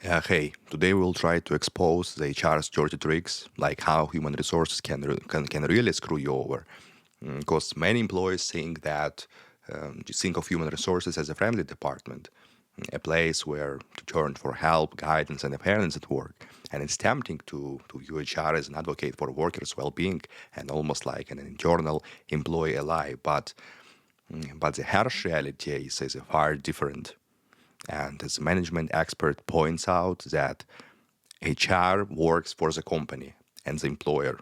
Hey, today we'll try to expose the HR's dirty tricks, like how human resources can really screw you over. Because many employees think of human resources as a friendly department, a place where to turn for help, guidance, and fairness at work. And it's tempting to view HR as an advocate for workers' well-being and almost like an internal employee ally. But the harsh reality is far different. And as a management expert points out that HR works for the company and the employer.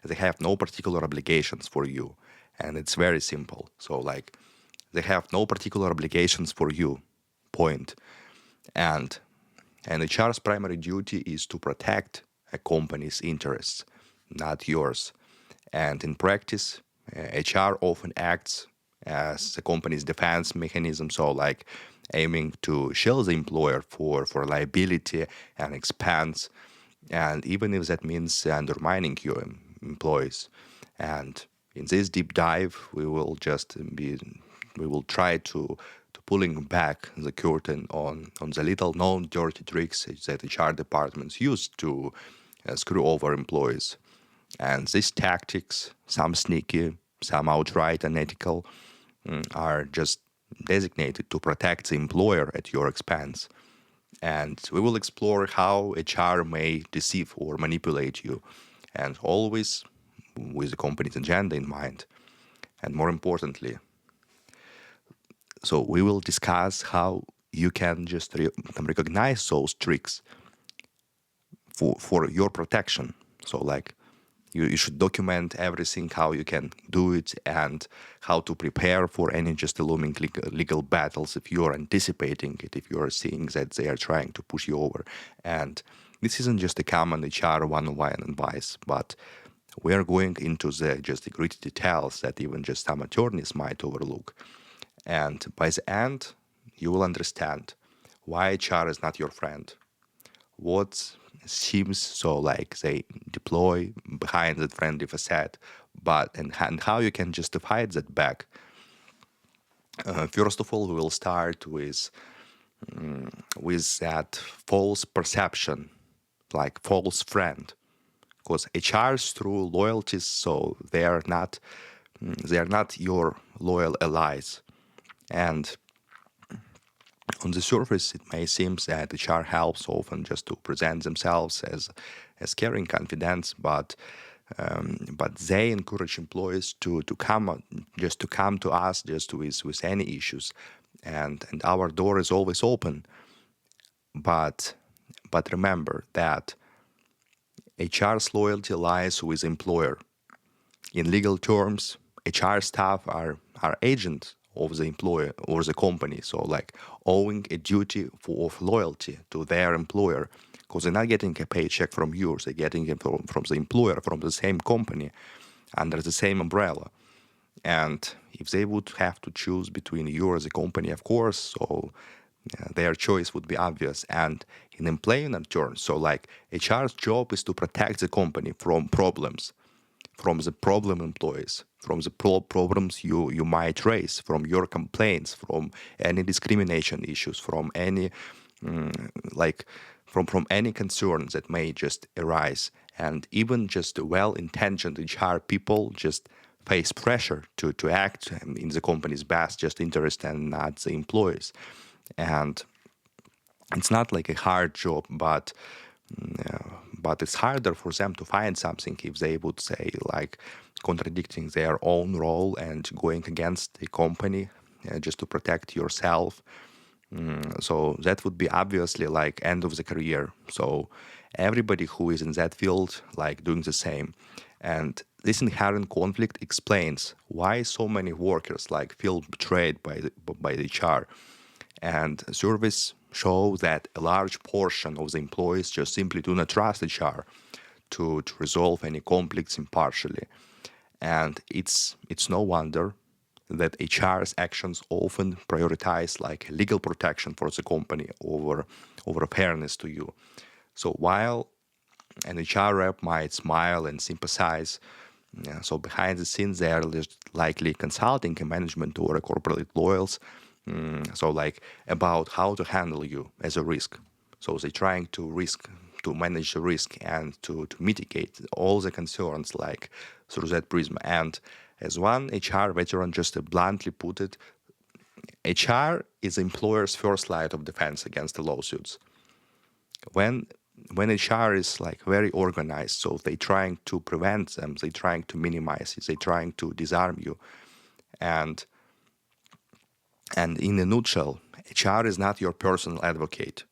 They have no particular obligations for you. And it's very simple. So like they have no particular obligations for you. Point. And and HR's primary duty is to protect a company's interests, not yours. And in practice, HR often acts as the company's defense mechanism, so like aiming to shield the employer for liability and expense, and even if that means undermining your employees. And in this deep dive, we will try to pulling back the curtain on the little known dirty tricks that HR departments use to screw over employees. And these tactics, some sneaky, some outright unethical, are just designated to protect the employer at your expense. And we will explore how HR may deceive or manipulate you, and always with the company's agenda in mind. And more importantly, so we will discuss how you can just recognize those tricks for your protection. So like you should document everything, how you can do it, and how to prepare for any just looming legal battles if you're anticipating it, if you're seeing that they are trying to push you over. And this isn't just a common HR one-on-one advice, but we are going into the gritty details that even just some attorneys might overlook. And by the end, you will understand why HR is not your friend, what seems so like they deploy behind that friendly facade, and how you can justify that back. First of all, we will start with that false perception, like false friend, because HRs through loyalties, so they are not your loyal allies. And on the surface, it may seem that HR helps often just to present themselves as caring confidants, but they encourage employees to come to us just with any issues, and our door is always open. But remember that HR's loyalty lies with employer. In legal terms, HR staff are agents of the employer or the company, so like owing a duty of loyalty to their employer, because they're not getting a paycheck from you, they're getting it from the employer, from the same company, under the same umbrella. And if they would have to choose between you or the company, of course, so their choice would be obvious. And in employment terms, so like HR's job is to protect the company from problems, from the problem employees, from the problems you might raise, from your complaints, from any discrimination issues, from any from any concerns that may just arise. And even just well-intentioned HR people just face pressure to act in the company's best just interest and not the employees. And it's not like a hard job, but it's harder for them to find something if they would say like contradicting their own role and going against the company just to protect yourself. So that would be obviously like end of the career. So everybody who is in that field like doing the same. And this inherent conflict explains why so many workers like feel betrayed by the HR. And surveys show that a large portion of the employees just simply do not trust HR to resolve any conflicts impartially. And it's no wonder that HR's actions often prioritize like legal protection for the company over fairness to you. So while an HR rep might smile and sympathize, so behind the scenes they are likely consulting a management or a corporate lawyers, so like about how to handle you as a risk. So they're trying to manage the risk and to mitigate all the concerns like through that prism. And as one HR veteran just bluntly put it, HR is the employer's first line of defense against the lawsuits. When HR is like very organized, so they're trying to prevent them, they're trying to minimize it, they're trying to disarm you. And in a nutshell, HR is not your personal advocate.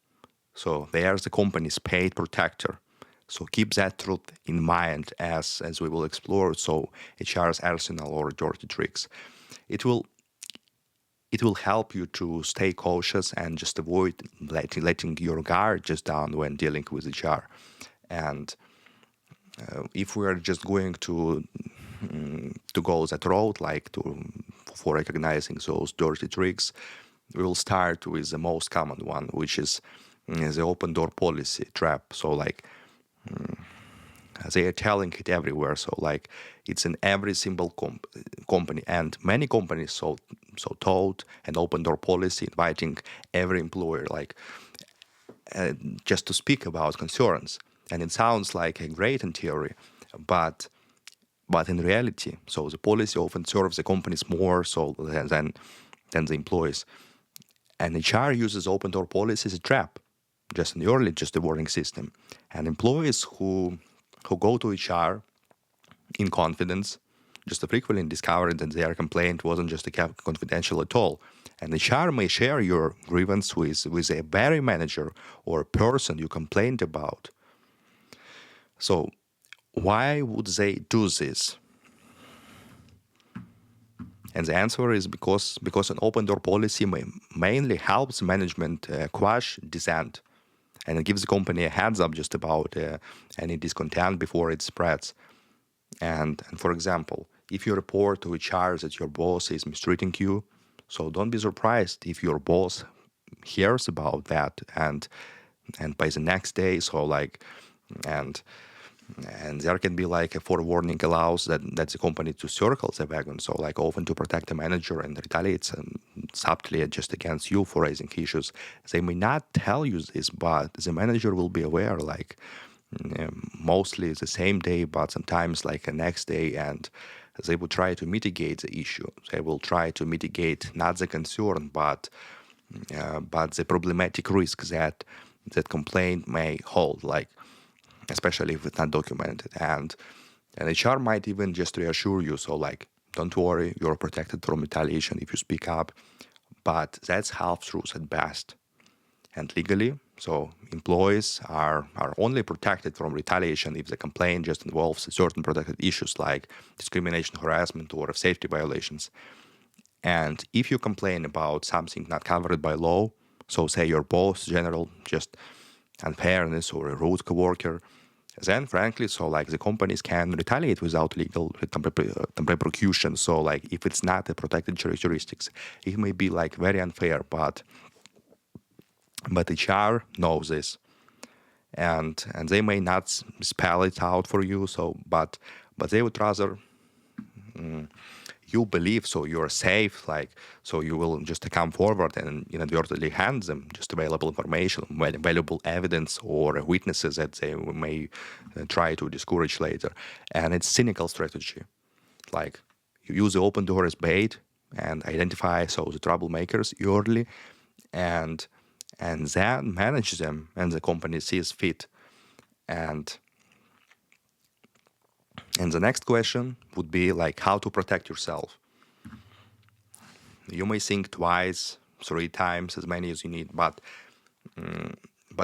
So they are the company's paid protector. So keep that truth in mind as we will explore. So HR's arsenal or dirty tricks. It will help you to stay cautious and just avoid letting your guard just down when dealing with HR. And if we are just going to go that road, like for recognizing those dirty tricks, we will start with the most common one, which is the open door policy trap. So like they are telling it everywhere. So like it's in every single company, and many companies so told an open door policy, inviting every employer like just to speak about concerns. And it sounds like a great in theory, but in reality, so the policy often serves the companies more so than the employees. And HR uses open door policy as a trap, just a warning system. And employees who go to HR in confidence just frequently discover that their complaint wasn't just confidential at all. And HR may share your grievance with a very manager or person you complained about. So why would they do this? And the answer is because an open door policy mainly helps management quash dissent, and it gives the company a heads up just about any discontent before it spreads. And for example, if you report to HR that your boss is mistreating you, so don't be surprised if your boss hears about that and by the next day, so like and there can be like a forewarning allows that the company to circle the wagon, so like often to protect the manager and retaliates subtly just against you for raising issues. They may not tell you this, but the manager will be aware, like mostly the same day, but sometimes like the next day, and they will try to mitigate the issue. They will try to mitigate not the concern, but the problematic risk that complaint may hold, like especially if it's not documented. And HR might even just reassure you, so like, don't worry, you're protected from retaliation if you speak up. But that's half truth at best. And legally, so employees are only protected from retaliation if the complaint just involves certain protected issues like discrimination, harassment, or safety violations. And if you complain about something not covered by law, so say your boss, general, just unfairness or a rude coworker, then frankly, so like the companies can retaliate without legal repercussion. So like if it's not a protected characteristics, it may be like very unfair, but HR knows this, and they may not spell it out for you. So but they would rather you believe so you're safe, like so you will just come forward and inadvertently hand them just available information, valuable evidence or witnesses that they may try to discourage later. And it's cynical strategy, like you use the open door as bait and identify so the troublemakers early, and then manage them and the company sees fit. And the next question would be like how to protect yourself. You may think twice, 3 times, as many as you need, but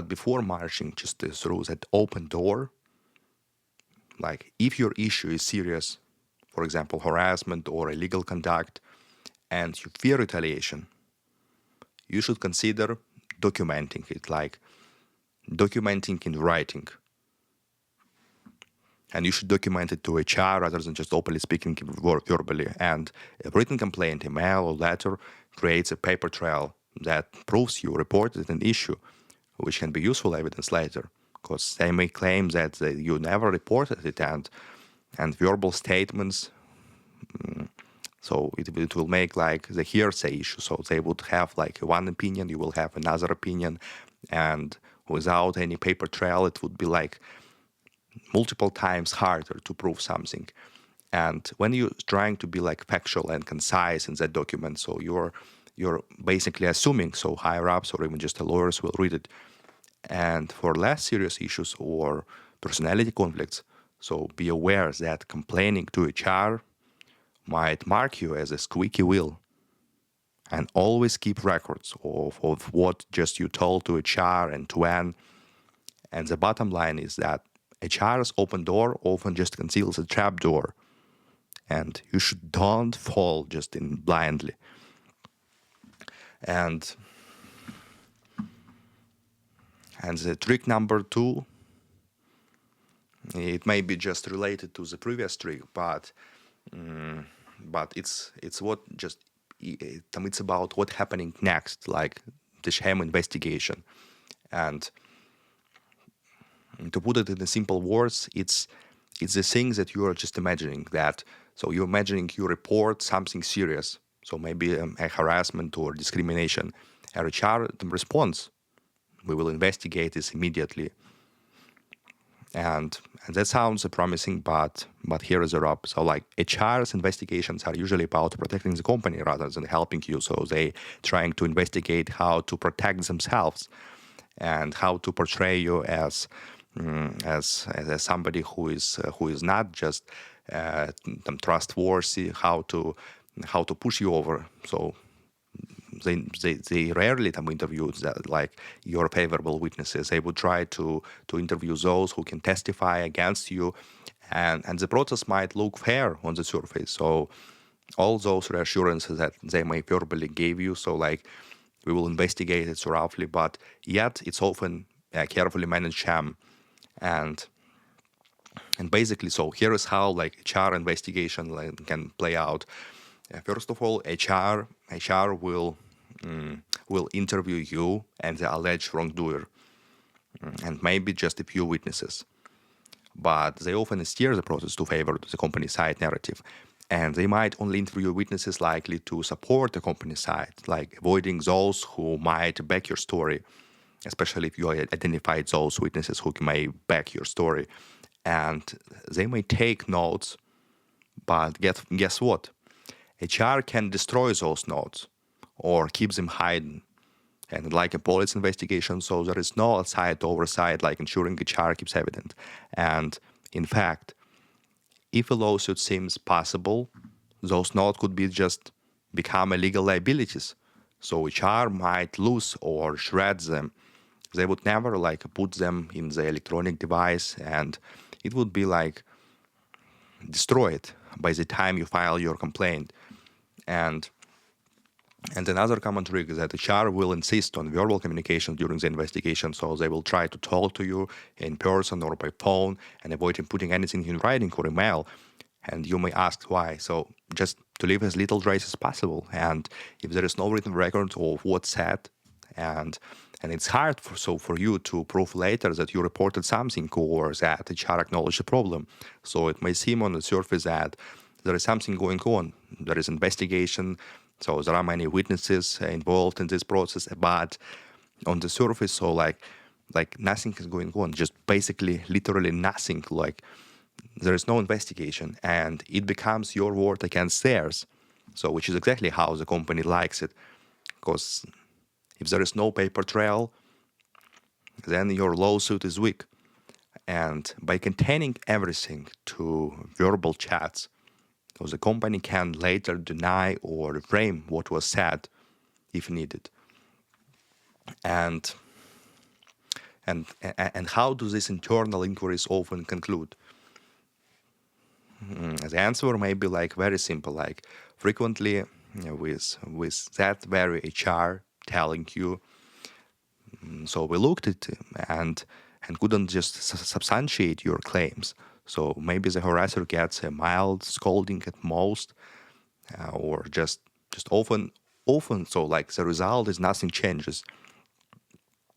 before marching just through that open door, like if your issue is serious, for example, harassment or illegal conduct, and you fear retaliation, you should consider documenting it, like documenting in writing. And you should document it to HR rather than just openly speaking verbally. And a written complaint, email or letter, creates a paper trail that proves you reported an issue, which can be useful evidence later, because they may claim that you never reported it, and verbal statements, so it will make like the hearsay issue. So they would have like one opinion, you will have another opinion, and without any paper trail, it would be like multiple times harder to prove something. And when you're trying to be like factual and concise in that document, so you're basically assuming so higher ups or even just the lawyers will read it. And for less serious issues or personality conflicts, so be aware that complaining to HR might mark you as a squeaky wheel. And always keep records of what just you told to HR and when. And the bottom line is that HR's open door often just conceals a trap door. And you should don't fall just in blindly. And the trick number 2, it may be just related to the previous trick, but it's what just it's about what happening next, like the sham investigation. And to put it in the simple words, it's the thing that you are just imagining that. So you're imagining you report something serious, so maybe a harassment or discrimination. HR responds, we will investigate this immediately. And that sounds promising, but here is a rub. So like HR's investigations are usually about protecting the company rather than helping you. So they trying to investigate how to protect themselves and how to portray you as somebody who is not just trustworthy, how to push you over. So they rarely interview that, like your favorable witnesses. They would try to interview those who can testify against you, and the process might look fair on the surface. So all those reassurances that they may verbally give you, so like we will investigate it thoroughly, but yet it's often a carefully managed sham. And basically, so here is how like HR investigation can play out. First of all, HR will interview you and the alleged wrongdoer, and maybe just a few witnesses. But they often steer the process to favor the company side narrative. And they might only interview witnesses likely to support the company side, like avoiding those who might back your story, especially if you identified those witnesses who may back your story. And they may take notes, but guess what? HR can destroy those notes or keep them hidden. And like a police investigation, so there is no outside oversight, like ensuring HR keeps evidence. And in fact, if a lawsuit seems possible, those notes could be just become illegal liabilities. So HR might lose or shred them. They would never like put them in the electronic device, and it would be like destroyed by the time you file your complaint. And another common trick is that HR will insist on verbal communication during the investigation, so they will try to talk to you in person or by phone and avoid putting anything in writing or email. And you may ask why. So just to leave as little trace as possible. And if there is no written record of what's said, and it's hard for you to prove later that you reported something or that HR acknowledged the problem. So it may seem on the surface that there is something going on. There is investigation. So there are many witnesses involved in this process, but on the surface, so like nothing is going on, just basically literally nothing. Like there is no investigation, and it becomes your word against theirs. So which is exactly how the company likes it, because if there is no paper trail, then your lawsuit is weak. And by containing everything to verbal chats, so the company can later deny or reframe what was said if needed. And how do these internal inquiries often conclude? The answer may be like very simple, like frequently with that very HR telling you, so we looked at it and couldn't just substantiate your claims. So maybe the harasser gets a mild scolding at most, or just often. So like the result is nothing changes.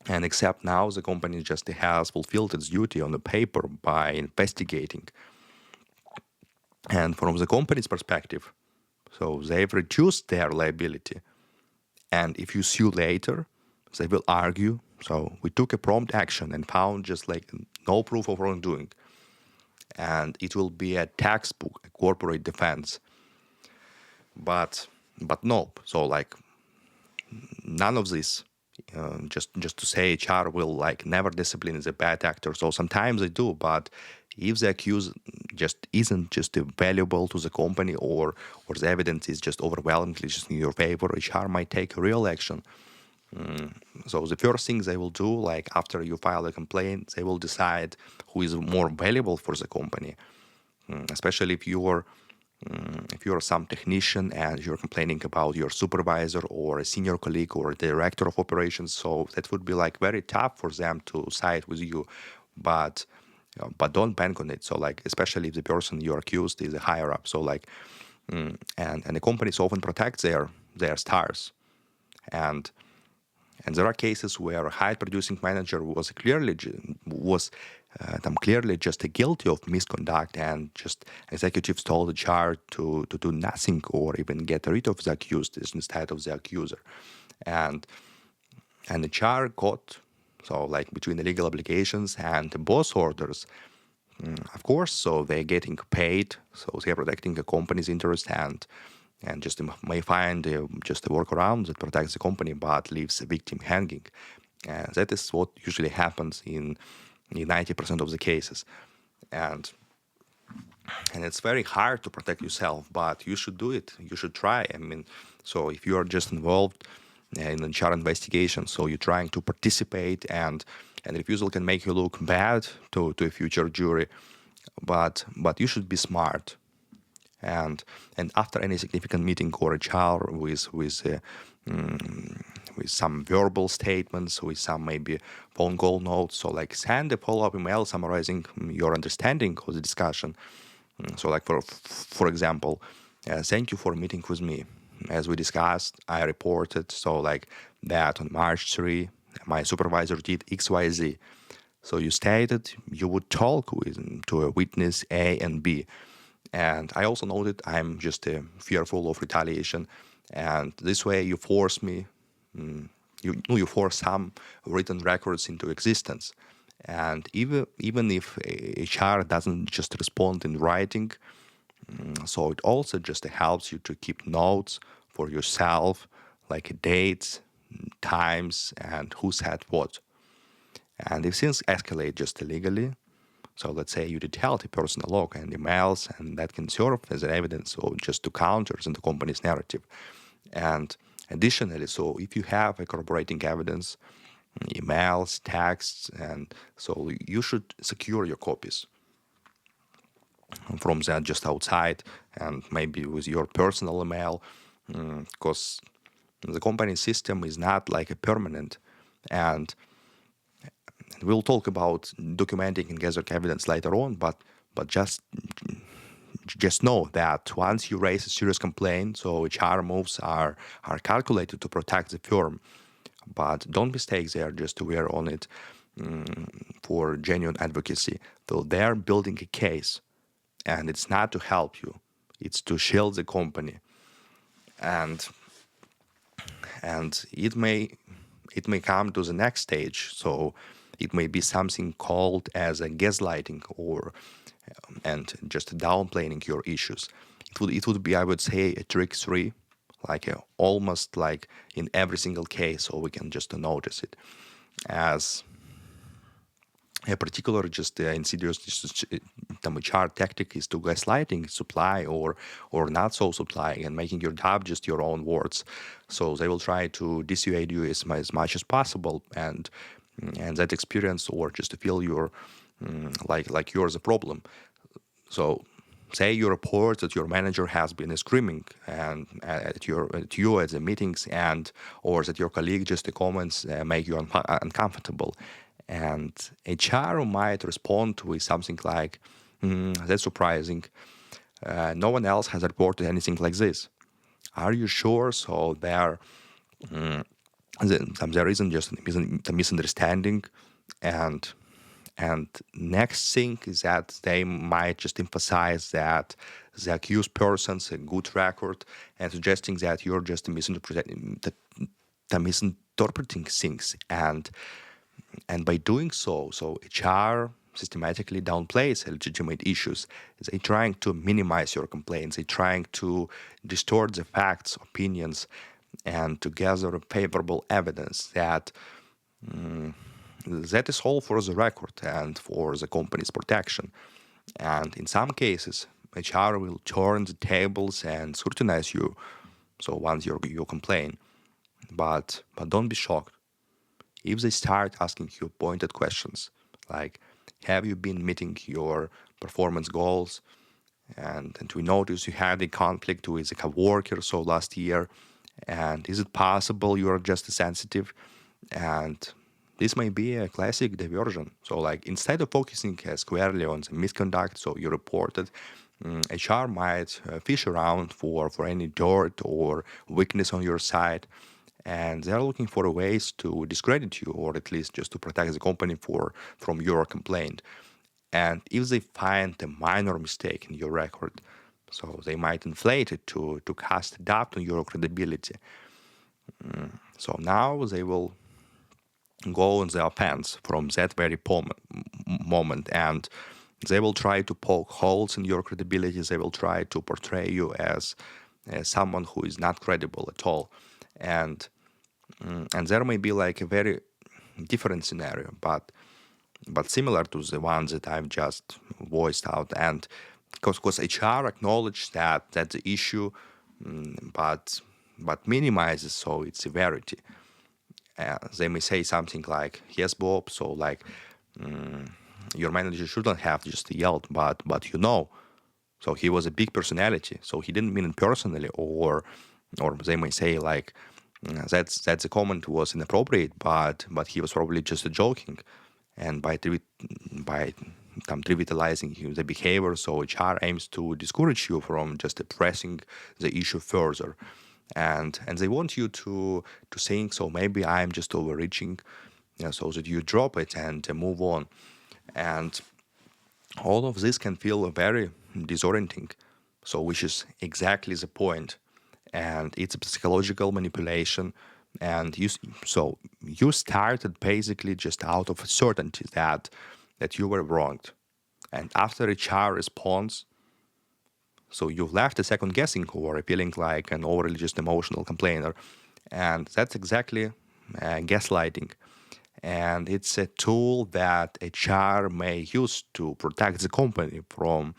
And except now the company just has fulfilled its duty on the paper by investigating. And from the company's perspective, so they've reduced their liability. And if you sue later, they will argue So we took a prompt action and found just like no proof of wrongdoing. And it will be a textbook, a corporate defense. But nope. So like none of this. Just to say HR will like never discipline the bad actor. So sometimes they do, but if the accused just isn't just valuable to the company, or the evidence is just overwhelmingly just in your favor, HR might take real action. So the first thing they will do, like after you file a complaint, they will decide who is more valuable for the company. Especially if you're some technician and you're complaining about your supervisor or a senior colleague or a director of operations, so that would be like very tough for them to side with you. But don't bank on it. So like especially if the person you're accused is a higher up. So like and the companies often protect their stars. And there are cases where a high producing manager was clearly just guilty of misconduct, and just executives told HR to do nothing or even get rid of the accused instead of the accuser. And HR caught, so like between the legal obligations and the boss orders, of course, so they're getting paid, so they're protecting the company's interest, and just may find just a workaround that protects the company but leaves the victim hanging. And that is what usually happens in 90% of the cases. And it's very hard to protect yourself, but you should do it. You should try. I mean, so if you are just involved in a HR investigation, so you're trying to participate, and refusal can make you look bad to a future jury, but you should be smart. And after any significant meeting or HR with some verbal statements, with some maybe phone call notes, so like send a follow-up email summarizing your understanding of the discussion. So like for example, thank you for meeting with me. As we discussed, I reported so like that on March 3, my supervisor did XYZ. So you stated you would talk to a witness A and B. And I also noted I'm just fearful of retaliation. And this way you force me, you force some written records into existence. And even if HR doesn't just respond in writing, so it also just helps you to keep notes for yourself, like dates, times, and who said what. And if things escalate just illegally, so let's say you detailed a personal log and emails, and that can serve as an evidence or just to counter in the company's narrative. And additionally, so if you have a corroborating evidence, emails, texts, and so you should secure your copies from that just outside, and maybe with your personal email, because the company system is not like a permanent. And we'll talk about documenting and gathering evidence later on, but just know that once you raise a serious complaint, so HR moves are calculated to protect the firm. But don't mistake they are just aware on it for genuine advocacy. So they're building a case, and it's not to help you, it's to shield the company. And it may come to the next stage. So it may be something called as a gaslighting, or and just downplaying your issues. It would be, I would say, a trick 3, like almost like in every single case, so we can just notice it as a particular just insidious HR tactic is to gaslighting, supply or not so supplying, and making your job just your own words. So they will try to dissuade you as much as possible, and that experience, or just to feel you're like you're the problem. So say you report that your manager has been screaming and at you at the meetings, and or that your colleague just comments make you uncomfortable, and HR might respond with something like, "That's surprising. No one else has reported anything like this. Are you sure?" So there isn't just a misunderstanding, and next thing is that they might just emphasize that the accused person's a good record, and suggesting that you're just misinterpreting things. And And by doing so HR systematically downplays legitimate issues. They're trying to minimize your complaints. They're trying to distort the facts, opinions, and to gather favorable evidence that is all for the record and for the company's protection. And in some cases, HR will turn the tables and scrutinize you. So once you complain, but don't be shocked if they start asking you pointed questions like, have you been meeting your performance goals? And we notice you had a conflict with a coworker so last year. And is it possible you are just sensitive? And this may be a classic diversion. So, like, instead of focusing squarely on the misconduct, so you reported, HR might fish around for any dirt or weakness on your side, and they're looking for ways to discredit you, or at least just to protect the company from your complaint. And if they find a minor mistake in your record, so they might inflate it to cast doubt on your credibility. So now they will go on the offense from that very moment, and they will try to poke holes in your credibility. They will try to portray you as someone who is not credible at all. And there may be like a very different scenario, but similar to the ones that I've just voiced out. And because HR acknowledges that the issue, but minimizes so its severity. They may say something like, "Yes, Bob, so like your manager shouldn't have just yelled, but you know, so he was a big personality, so he didn't mean it personally." Or they may say like, "That's a comment was inappropriate, but he was probably just joking," and by trivializing the behavior, so HR aims to discourage you from just pressing the issue further. And they want you to think, so maybe I'm just overreaching, so that you drop it and move on. And all of this can feel very disorienting, so which is exactly the point. And it's a psychological manipulation. And you started basically just out of certainty that you were wronged. And after HR responds, so you left a second guessing or feeling like an overly just emotional complainer. And that's exactly gaslighting. And it's a tool that HR may use to protect the company from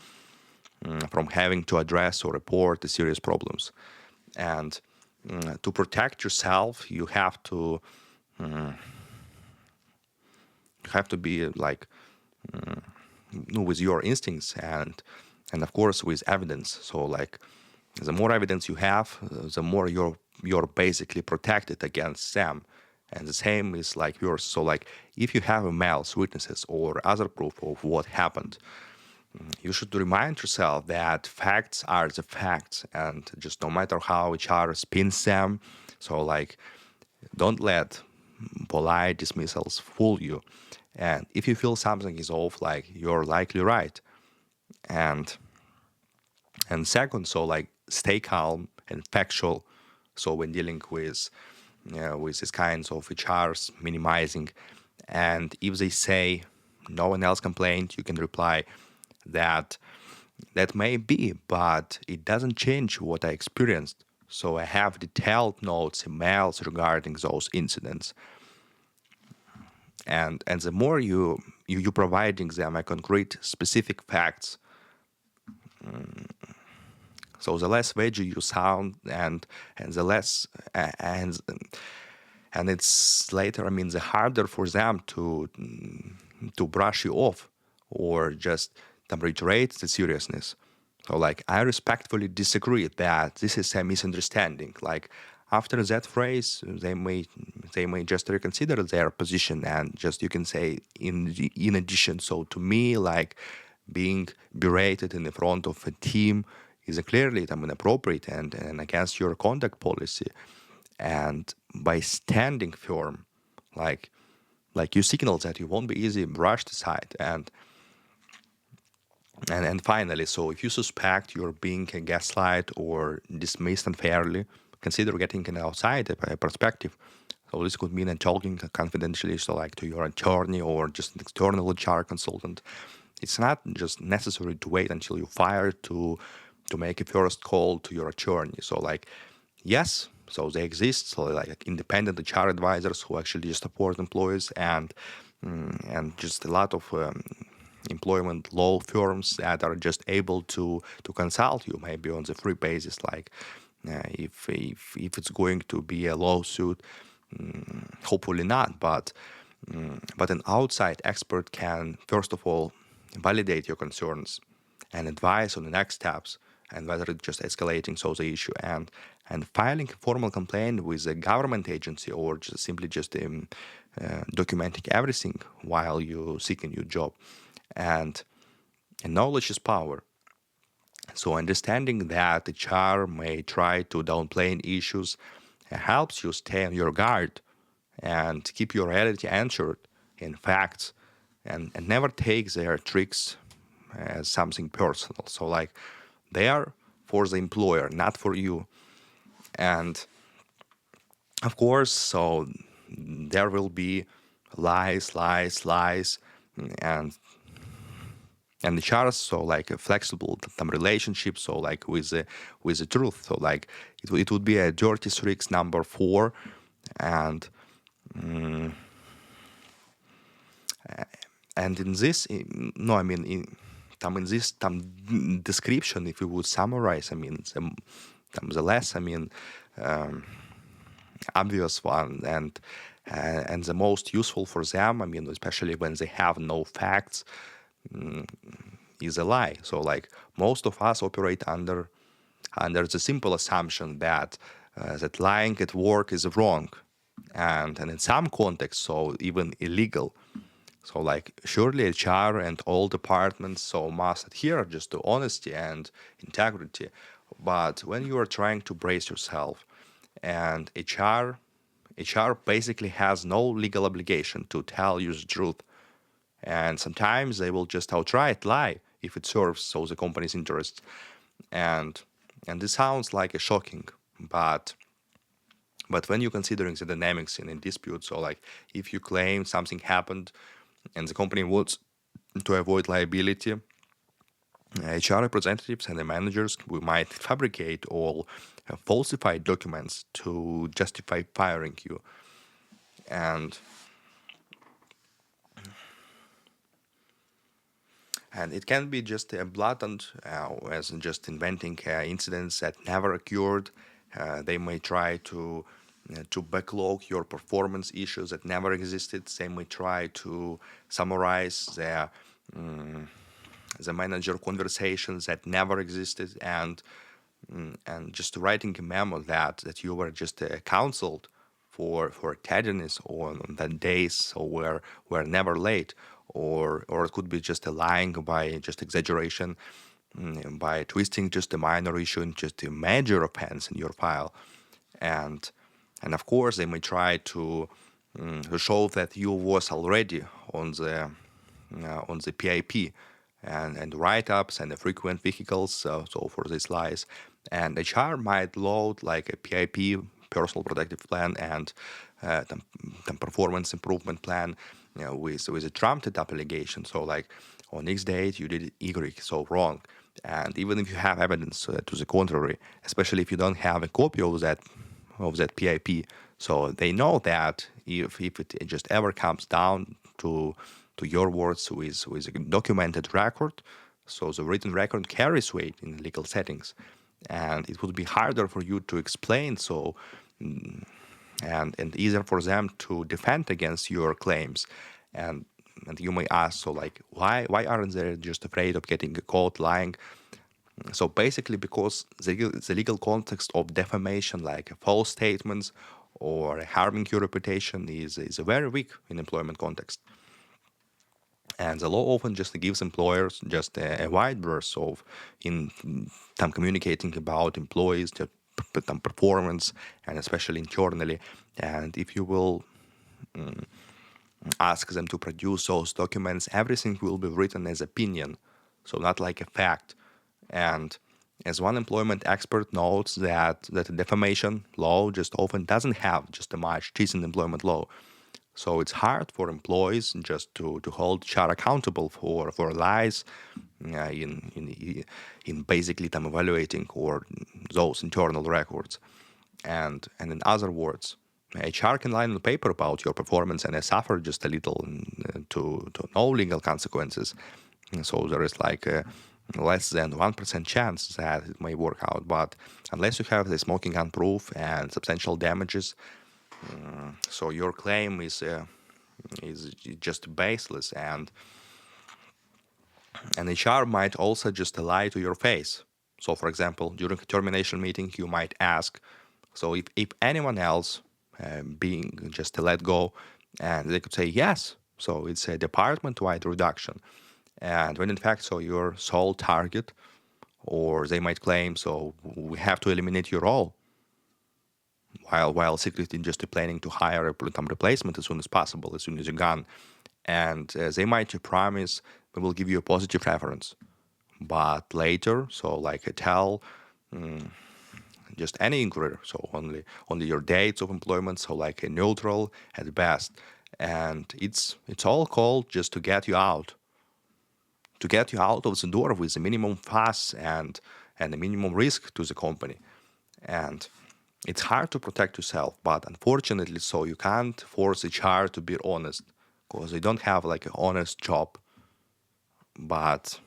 having to address or report the serious problems. And to protect yourself, you have to be like with your instincts and of course with evidence. So like the more evidence you have, the more you're basically protected against them. And the same is like yours. So like if you have malice witnesses or other proof of what happened, you should remind yourself that facts are the facts, and just no matter how HR spins them, so like don't let polite dismissals fool you. And if you feel something is off, like you're likely right. And second, so like stay calm and factual. So when dealing with these kinds of HRs minimizing, and if they say no one else complained, you can reply that may be, but it doesn't change what I experienced. So I have detailed notes, emails regarding those incidents. And the more you providing them a concrete, specific facts, so the less veggie you sound, and the less and it's later. I mean, the harder for them to brush you off or just reiterate the seriousness. So, like, I respectfully disagree that this is a misunderstanding. Like, after that phrase, they may just reconsider their position, and just you can say in addition. So, to me, like, being berated in the front of a team is clearly inappropriate and against your conduct policy. And by standing firm, like you signal that you won't be easily brushed aside. And finally, so if you suspect you're being gaslight or dismissed unfairly, consider getting an outside perspective. So this could mean talking confidentially, so like to your attorney or just an external HR consultant. It's not just necessary to wait until you're fired to make a first call to your attorney. So like, yes, so they exist. So like independent HR advisors who actually just support employees, and just a lot of employment law firms that are just able to consult you maybe on the free basis, like if it's going to be a lawsuit, hopefully not, but an outside expert can first of all validate your concerns and advise on the next steps and whether it's just escalating so the issue, and filing a formal complaint with a government agency or just simply just documenting everything while you seek a new job. And knowledge is power. So understanding that HR may try to downplay issues helps you stay on your guard and keep your reality answered in facts, and never take their tricks as something personal. So like, they are for the employer, not for you. And of course, so there will be lies, and the charts, so like a flexible some relationship, so like with the truth, so like it would be a dirty tricks number 4. And and in this no I mean in this description, if you would summarize, I mean the less obvious one, and the most useful for them, I mean especially when they have no facts, is a lie. So like, most of us operate under the simple assumption that that lying at work is wrong, and in some contexts, so even illegal. So like, surely HR and all departments so must adhere just to honesty and integrity. But when you are trying to brace yourself, and HR basically has no legal obligation to tell you the truth, and sometimes they will just outright lie if it serves so the company's interests. And this sounds like a shocking, but when you're considering the dynamics in a dispute, so like, if you claim something happened and the company wants to avoid liability, HR representatives and the managers, we might fabricate or falsify documents to justify firing you. And it can be just a blatant, as in just inventing incidents that never occurred. They may try to backlog your performance issues that never existed. They may try to summarize the manager conversations that never existed, and just writing a memo that you were just counseled for tardiness on that days, so we're never late, or it could be just a lying by just exaggeration, by twisting just a minor issue into just a major offense in your file. And of course they may try to show that you was already on the PIP, and write-ups and the frequent vehicles, so for these lies. And HR might load like a PIP, personal protective plan, and the performance improvement plan, with a trumped up allegation. So like, on X date you did Y, so wrong. And even if you have evidence to the contrary, especially if you don't have a copy of that PIP, so they know that if it just ever comes down to your words with a documented record, so the written record carries weight in legal settings, and it would be harder for you to explain. So and easier for them to defend against your claims. And you may ask, so like, why aren't they just afraid of getting caught lying? So basically, because the legal context of defamation, like false statements or harming your reputation, is very weak in employment context. And the law often just gives employers just a wide berth of in them communicating about employees, their performance, and especially internally. And if you will ask them to produce those documents, everything will be written as opinion, so not like a fact. And As one employment expert notes that the defamation law just often doesn't have just as much decent employment law. So it's hard for employees just to hold HR accountable for lies in basically them evaluating or those internal records. And in other words, HR can lie on the paper about your performance and suffer just a little to no legal consequences. And so there is like a less than 1% chance that it may work out. But unless you have the smoking gun proof and substantial damages, so your claim is just baseless, and HR might also just lie to your face. So, for example, during a termination meeting, you might ask, so if anyone else being just let go, and they could say yes, so it's a department-wide reduction. And when in fact, so your sole target, or they might claim, so we have to eliminate your role, while secretly just planning to hire a replacement as soon as possible, as soon as you're gone. And they might promise we will give you a positive reference. But later, so like I tell just any inquiry, so only your dates of employment, so like a neutral at best. And it's all called just to get you out of the door with the minimum fuss and the minimum risk to the company. And it's hard to protect yourself, but unfortunately, so you can't force HR to be honest because they don't have like an honest job. But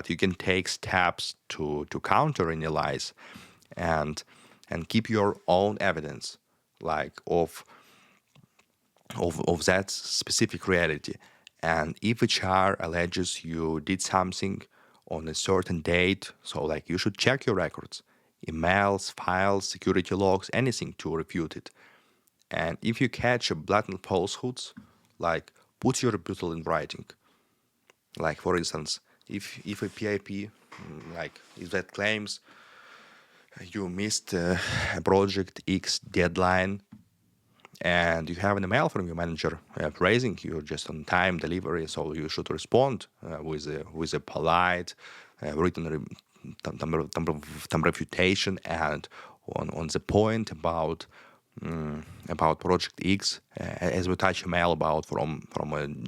you can take steps to counter any lies and keep your own evidence like of that specific reality. And if HR alleges you did something on a certain date, so like you should check your records, emails, files, security logs, anything to refute it. And if you catch a blatant falsehoods, like put your rebuttal in writing. Like for instance, if a PIP, like if that claims you missed a project X deadline and you have an email from your manager praising you just on time delivery, so you should respond with a polite written refutation and on the point about Project X, as we touched email about from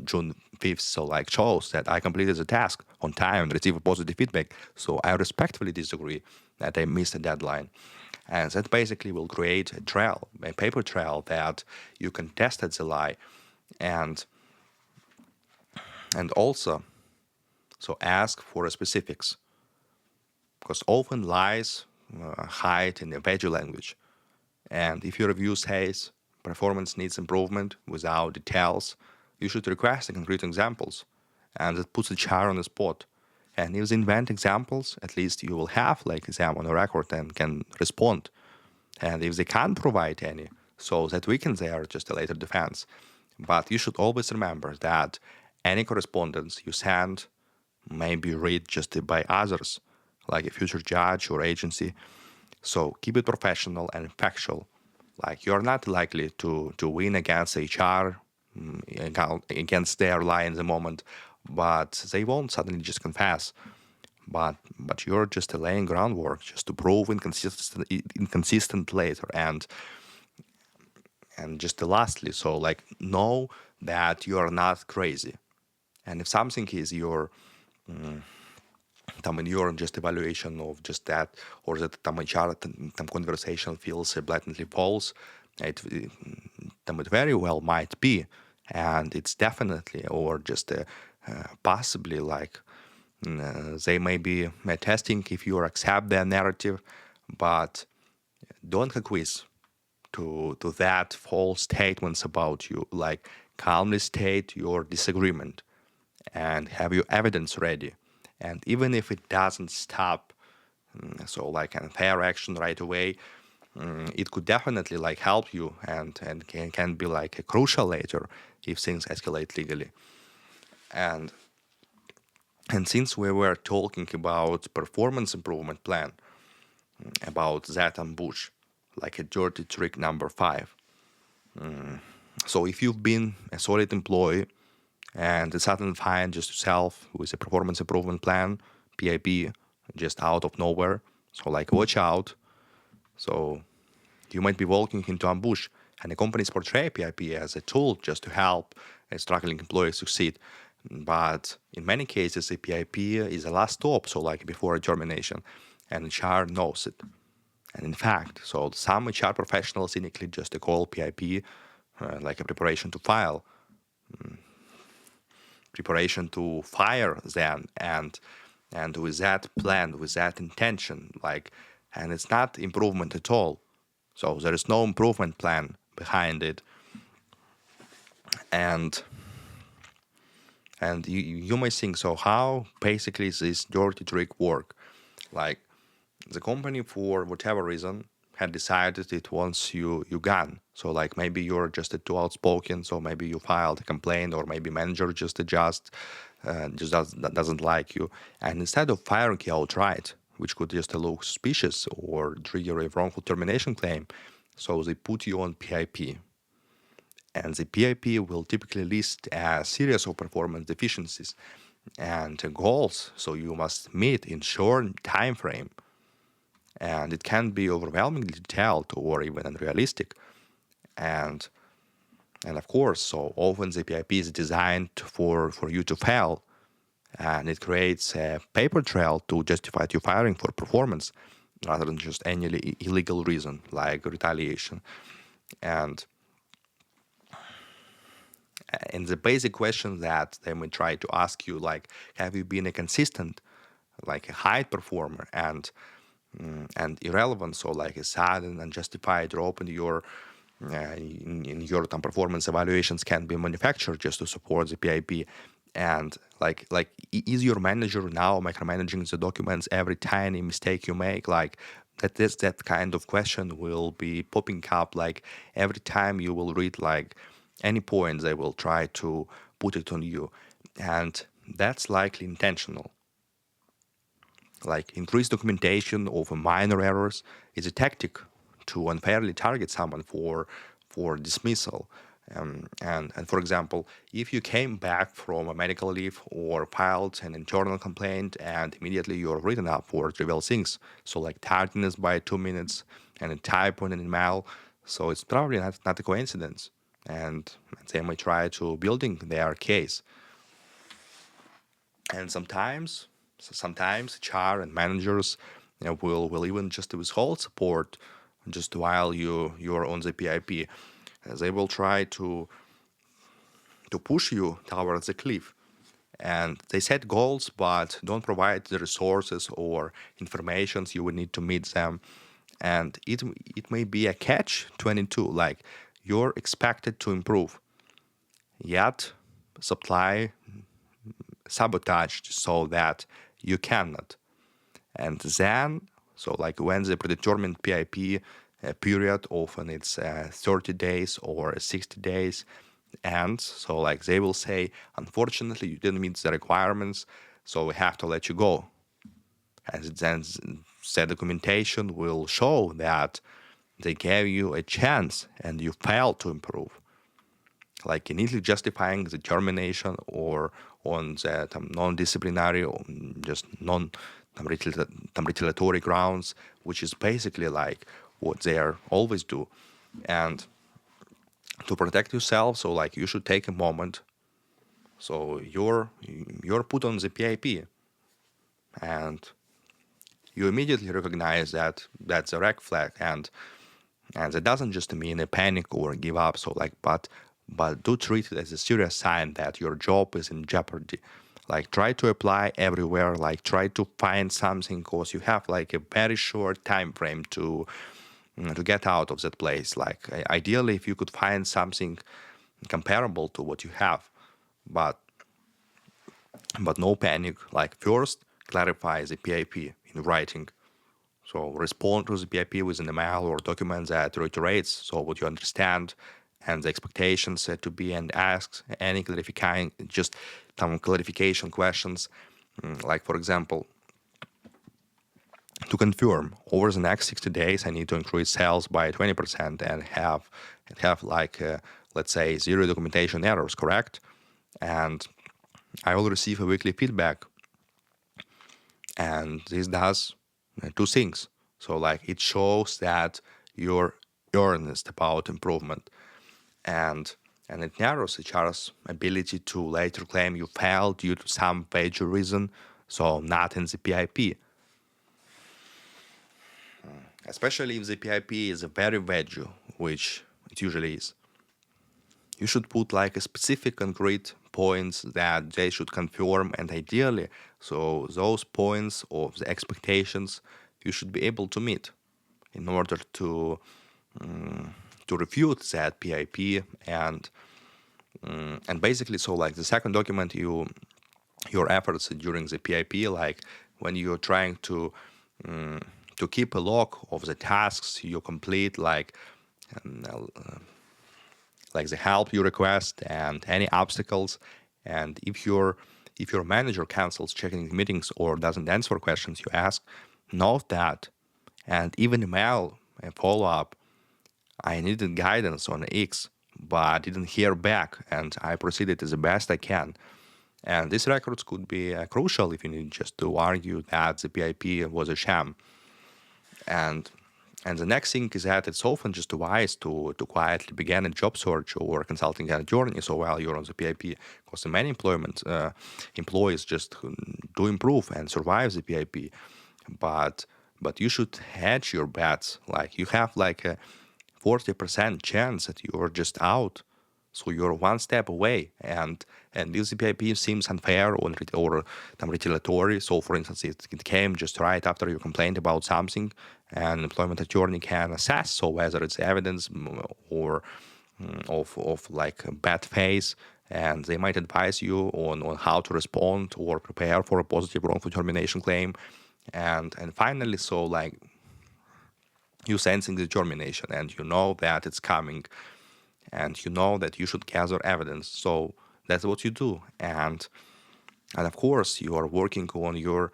June 5th, so like shows that I completed the task on time and received positive feedback. So I respectfully disagree that I missed a deadline. And that basically will create a trail, a paper trail that you can test at the lie, and also so ask for specifics, because often lies hide in the vague language. And if your review says performance needs improvement without details, you should request concrete examples, and that puts the HR on the spot. And if they invent examples, at least you will have like them on a record and can respond. And if they can't provide any, so that weakens their just a later defense. But you should always remember that any correspondence you send may be read just by others, like a future judge or agency. So keep it professional and factual. Like you're not likely to win against HR, against their lie in the moment, but they won't suddenly just confess. But you're just laying groundwork just to prove inconsistent later. And just lastly, so like know that you are not crazy. And if something is your your just evaluation of just that, or that HR conversation feels blatantly false, it very well might be, and it's definitely or just possibly like they may be testing if you accept their narrative, but don't acquiesce to that false statements about you. Like calmly state your disagreement and have your evidence ready. And even if it doesn't stop, so like an fair action right away, it could definitely like help you and can be like a crucial later if things escalate legally. And since we were talking about performance improvement plan, about that ambush, like a dirty trick number 5. So if you've been a solid employee and suddenly find just yourself with a performance improvement plan, PIP, just out of nowhere, So like watch out. So you might be walking into ambush, and the companies portray PIP as a tool just to help a struggling employee succeed. But in many cases, a PIP is a last stop, so like before a termination, and HR knows it. And in fact, so some HR professionals cynically just call PIP like a preparation to fire then, and with that plan, with that intention, like, and it's not improvement at all. So there is no improvement plan behind it, and you may think, so how basically this dirty trick work? Like the company, for whatever reason, had decided it wants you gone. So like maybe you're just too outspoken, so maybe you filed a complaint, or maybe manager doesn't like you, and instead of firing you outright, which could just look suspicious or trigger a wrongful termination claim, so they put you on PIP. And the PIP will typically list a series of performance deficiencies and goals, so you must meet in short time frame. And it can be overwhelmingly detailed or even unrealistic. And of course, so often the PIP is designed for you to fail, and it creates a paper trail to justify your firing for performance rather than just any illegal reason like retaliation. And the basic question that they may try to ask you, like, have you been a consistent, like a high performer and irrelevant, so like a sudden unjustified drop in your performance evaluations can be manufactured just to support the PIP. And is your manager now micromanaging the documents every tiny mistake you make? Like that kind of question will be popping up like every time you will read like any point they will try to put it on you, and that's likely intentional. Like increased documentation of minor errors is a tactic to unfairly target someone for dismissal. And for example, if you came back from a medical leave or filed an internal complaint and immediately you're written up for trivial things, so like tardiness by 2 minutes and a typo in an email, so it's probably not a coincidence. And they may try to building their case. And sometimes HR and managers will even just withhold support just while you're on the PIP. They will try to push you towards the cliff. And they set goals, but don't provide the resources or information you would need to meet them. And it may be a catch-22, like you're expected to improve, yet supply sabotaged so that you cannot. And then, so like when the predetermined PIP period, often it's 30 days or 60 days, ends, so like they will say, unfortunately, you didn't meet the requirements, so we have to let you go. And then the documentation will show that they gave you a chance and you failed to improve. Like neatly justifying the termination or on the non-disciplinary or just retaliatory grounds, which is basically like what they always do. And to protect yourself, so like you should take a moment. So you're put on the PIP, and you immediately recognize that that's a red flag, and that doesn't just mean a panic or give up. So like, but do treat it as a serious sign that your job is in jeopardy. Like try to apply everywhere. Like try to find something, because you have like a very short time frame to get out of that place. Like ideally, if you could find something comparable to what you have, but no panic. Like first, clarify the PIP in writing. So respond to the PIP with an email or document that reiterates so what you understand and the expectations to be, and ask any clarification questions. Like for example, to confirm, over the next 60 days, I need to increase sales by 20% and have like let's say 0 documentation errors, correct? And I will receive a weekly feedback, and this does two things. So like it shows that you're earnest about improvement, and it narrows HR's ability to later claim you failed due to some major reason, so not in the PIP. Especially if the PIP is a very vague, which it usually is. You should put like a specific concrete points that they should confirm, and ideally, so those points of the expectations you should be able to meet in order to refute that PIP, and basically, so like the second document your efforts during the PIP, like when you're trying to keep a log of the tasks you complete, um, like the help you request and any obstacles, and if your manager cancels checking meetings or doesn't answer questions you ask, note that, and even email a follow-up. I needed guidance on X, but didn't hear back, and I proceeded as the best I can. And these records could be crucial if you need just to argue that the PIP was a sham. And the next thing is that it's often just wise to quietly begin a job search or consulting a journey so while you're on the PIP, because many employees just do improve and survive the PIP, but you should hedge your bets. Like you have like a 40% chance that you're just out. So you're one step away, and this PIP seems unfair or retaliatory. So, for instance, it came just right after you complained about something, and employment attorney can assess so whether it's evidence or of like a bad faith, and they might advise you on how to respond or prepare for a positive wrongful termination claim, and finally, so like you sensing the termination and you know that it's coming and you know that you should gather evidence. So that's what you do. And of course you are working on your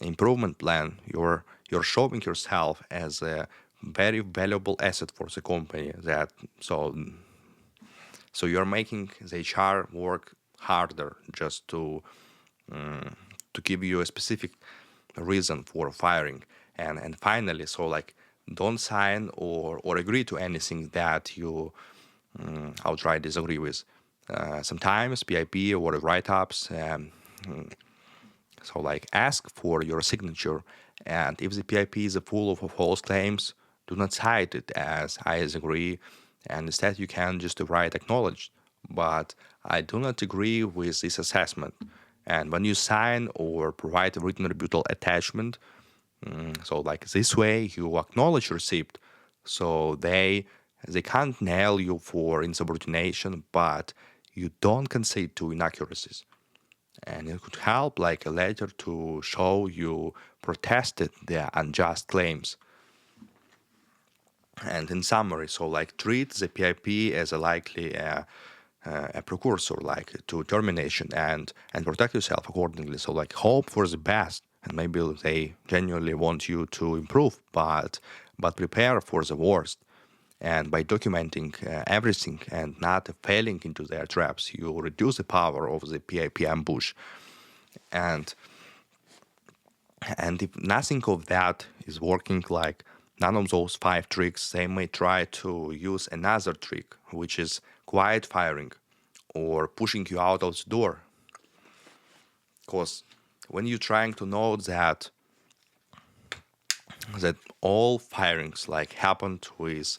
improvement plan. You're showing yourself as a very valuable asset for the company. So you're making the HR work harder just to give you a specific reason for firing. And finally, so like don't sign or agree to anything that you outright disagree with. Sometimes PIP or write-ups, so like ask for your signature, and if the PIP is full of false claims, do not cite it as I disagree, and instead you can just write acknowledged, but I do not agree with this assessment. And when you sign or provide a written rebuttal attachment, so like this way you acknowledge receipt, so they can't nail you for insubordination, but you don't concede to inaccuracies. And it could help like later to show you protested the unjust claims. And in summary, so like treat the PIP as a likely a precursor like to termination, and protect yourself accordingly. So like hope for the best, and maybe they genuinely want you to improve, but prepare for the worst. And by documenting everything and not failing into their traps, you reduce the power of the PIP ambush. And if nothing of that is working, like none of those 5 tricks, they may try to use another trick, which is quiet firing or pushing you out of the door. Because when you're trying to know that all firings like happened with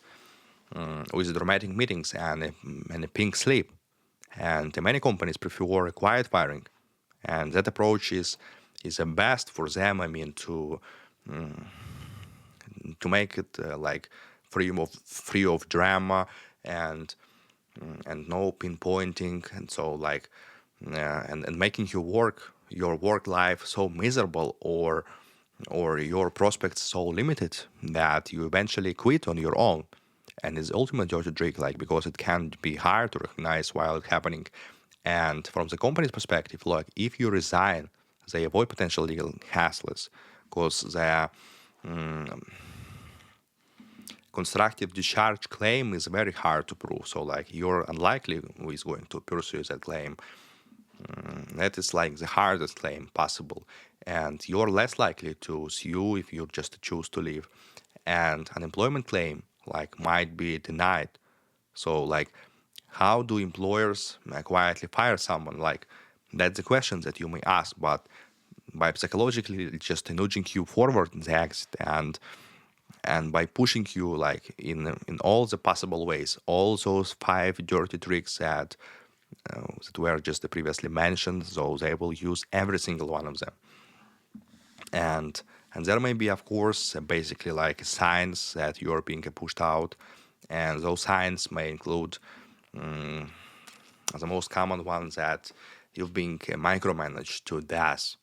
dramatic meetings and a pink slip, and many companies prefer a quiet firing, and that approach is the best for them. I mean, to make it like free of drama and no pinpointing, and so like and making your work life so miserable or your prospects so limited that you eventually quit on your own. And it's the ultimate dirty trick, like because it can be hard to recognize while it's happening. And from the company's perspective, like if you resign, they avoid potential legal hassles because the constructive discharge claim is very hard to prove. So like you're unlikely who is going to pursue that claim. That is like the hardest claim possible. and you're less likely to sue if you just choose to leave. And unemployment claim like might be denied. So like, how do employers quietly fire someone? Like, that's the question that you may ask, but by psychologically just nudging you forward in the exit, and by pushing you like in all the possible ways, all those five dirty tricks that were just previously mentioned, so they will use every single one of them. And there may be, of course, basically like signs that you're being pushed out, and those signs may include the most common ones that you've been micromanaged to death.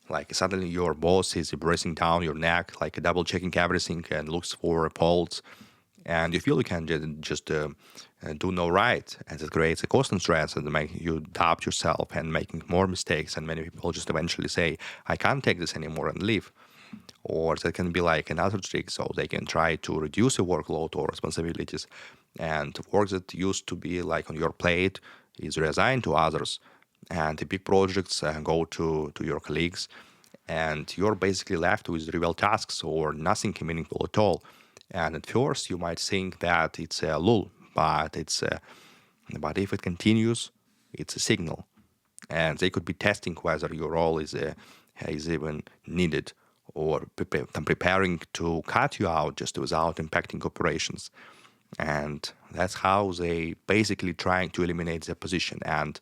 Like suddenly your boss is breathing down your neck, like double checking everything and looks for faults, and you feel you can just do no right, and it creates a constant stress and make you doubt yourself and making more mistakes. And many people just eventually say, "I can't take this anymore," and leave. Or that can be like another trick, so they can try to reduce the workload or responsibilities, and work that used to be like on your plate is reassigned to others, and the big projects go to your colleagues, and you're basically left with trivial tasks or nothing meaningful at all. And at first you might think that it's a lull, but if it continues, it's a signal, and they could be testing whether your role is even needed, or preparing to cut you out just without impacting operations. And that's how they basically trying to eliminate the position. And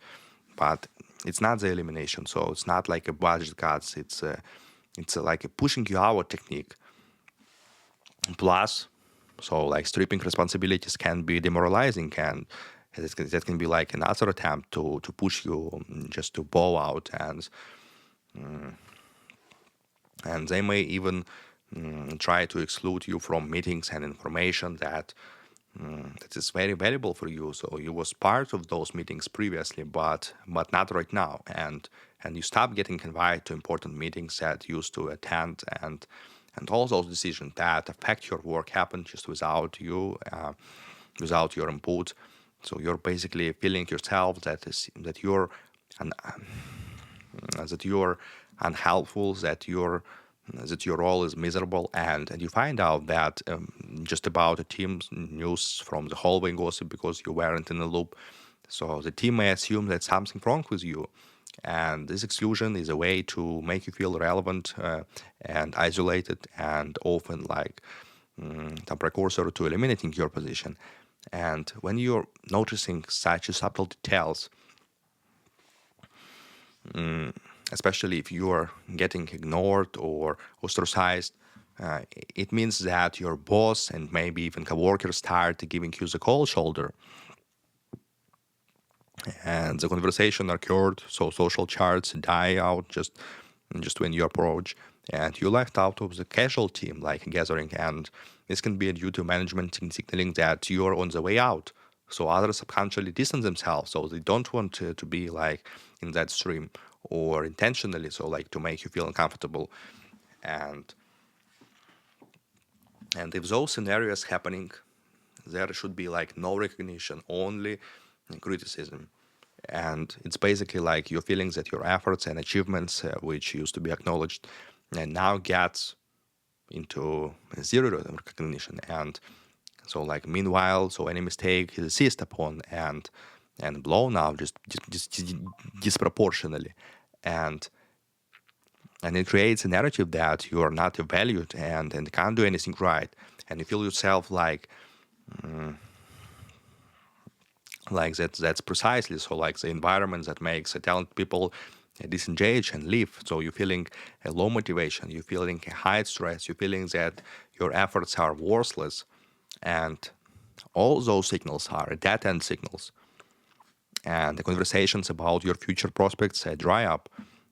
but it's not the elimination, so it's not like a budget cuts. It's like a pushing you out technique. Plus, so like stripping responsibilities can be demoralizing, and that can be like another attempt to push you just to bow out, and they may even try to exclude you from meetings and information that is very valuable for you. So you was part of those meetings previously, but not right now, and you stop getting invited to important meetings that you used to attend, and all those decisions that affect your work happen just without you, without your input. So you're basically feeling yourself that you're unhelpful, that your role is miserable, and you find out that just about the team's news from the hallway gossip because you weren't in the loop. So the team may assume that something wrong with you, and this exclusion is a way to make you feel relevant and isolated, and often like a precursor to eliminating your position. And when you're noticing such subtle details, especially if you are getting ignored or ostracized, it means that your boss and maybe even coworkers start giving you the cold shoulder, and the conversation occurred. So social charts die out just when you approach, and you left out of the casual team like gathering, and this can be due to management signaling that you're on the way out. So others subconsciously distance themselves, so they don't want to be like in that stream, or intentionally, so like to make you feel uncomfortable. And and if those scenarios happening, there should be like no recognition, only criticism. And it's basically like your feelings that your efforts and achievements, which used to be acknowledged, and now gets into zero recognition. And so like meanwhile, so any mistake is seized upon and blown out just disproportionately, and and it creates a narrative that you are not valued and can't do anything right, and you feel yourself like that's precisely so like the environment that makes talented people disengage and leave. So you're feeling a low motivation, you're feeling a high stress, you're feeling that your efforts are worthless, and all those signals are dead end signals. And the conversations about your future prospects dry up,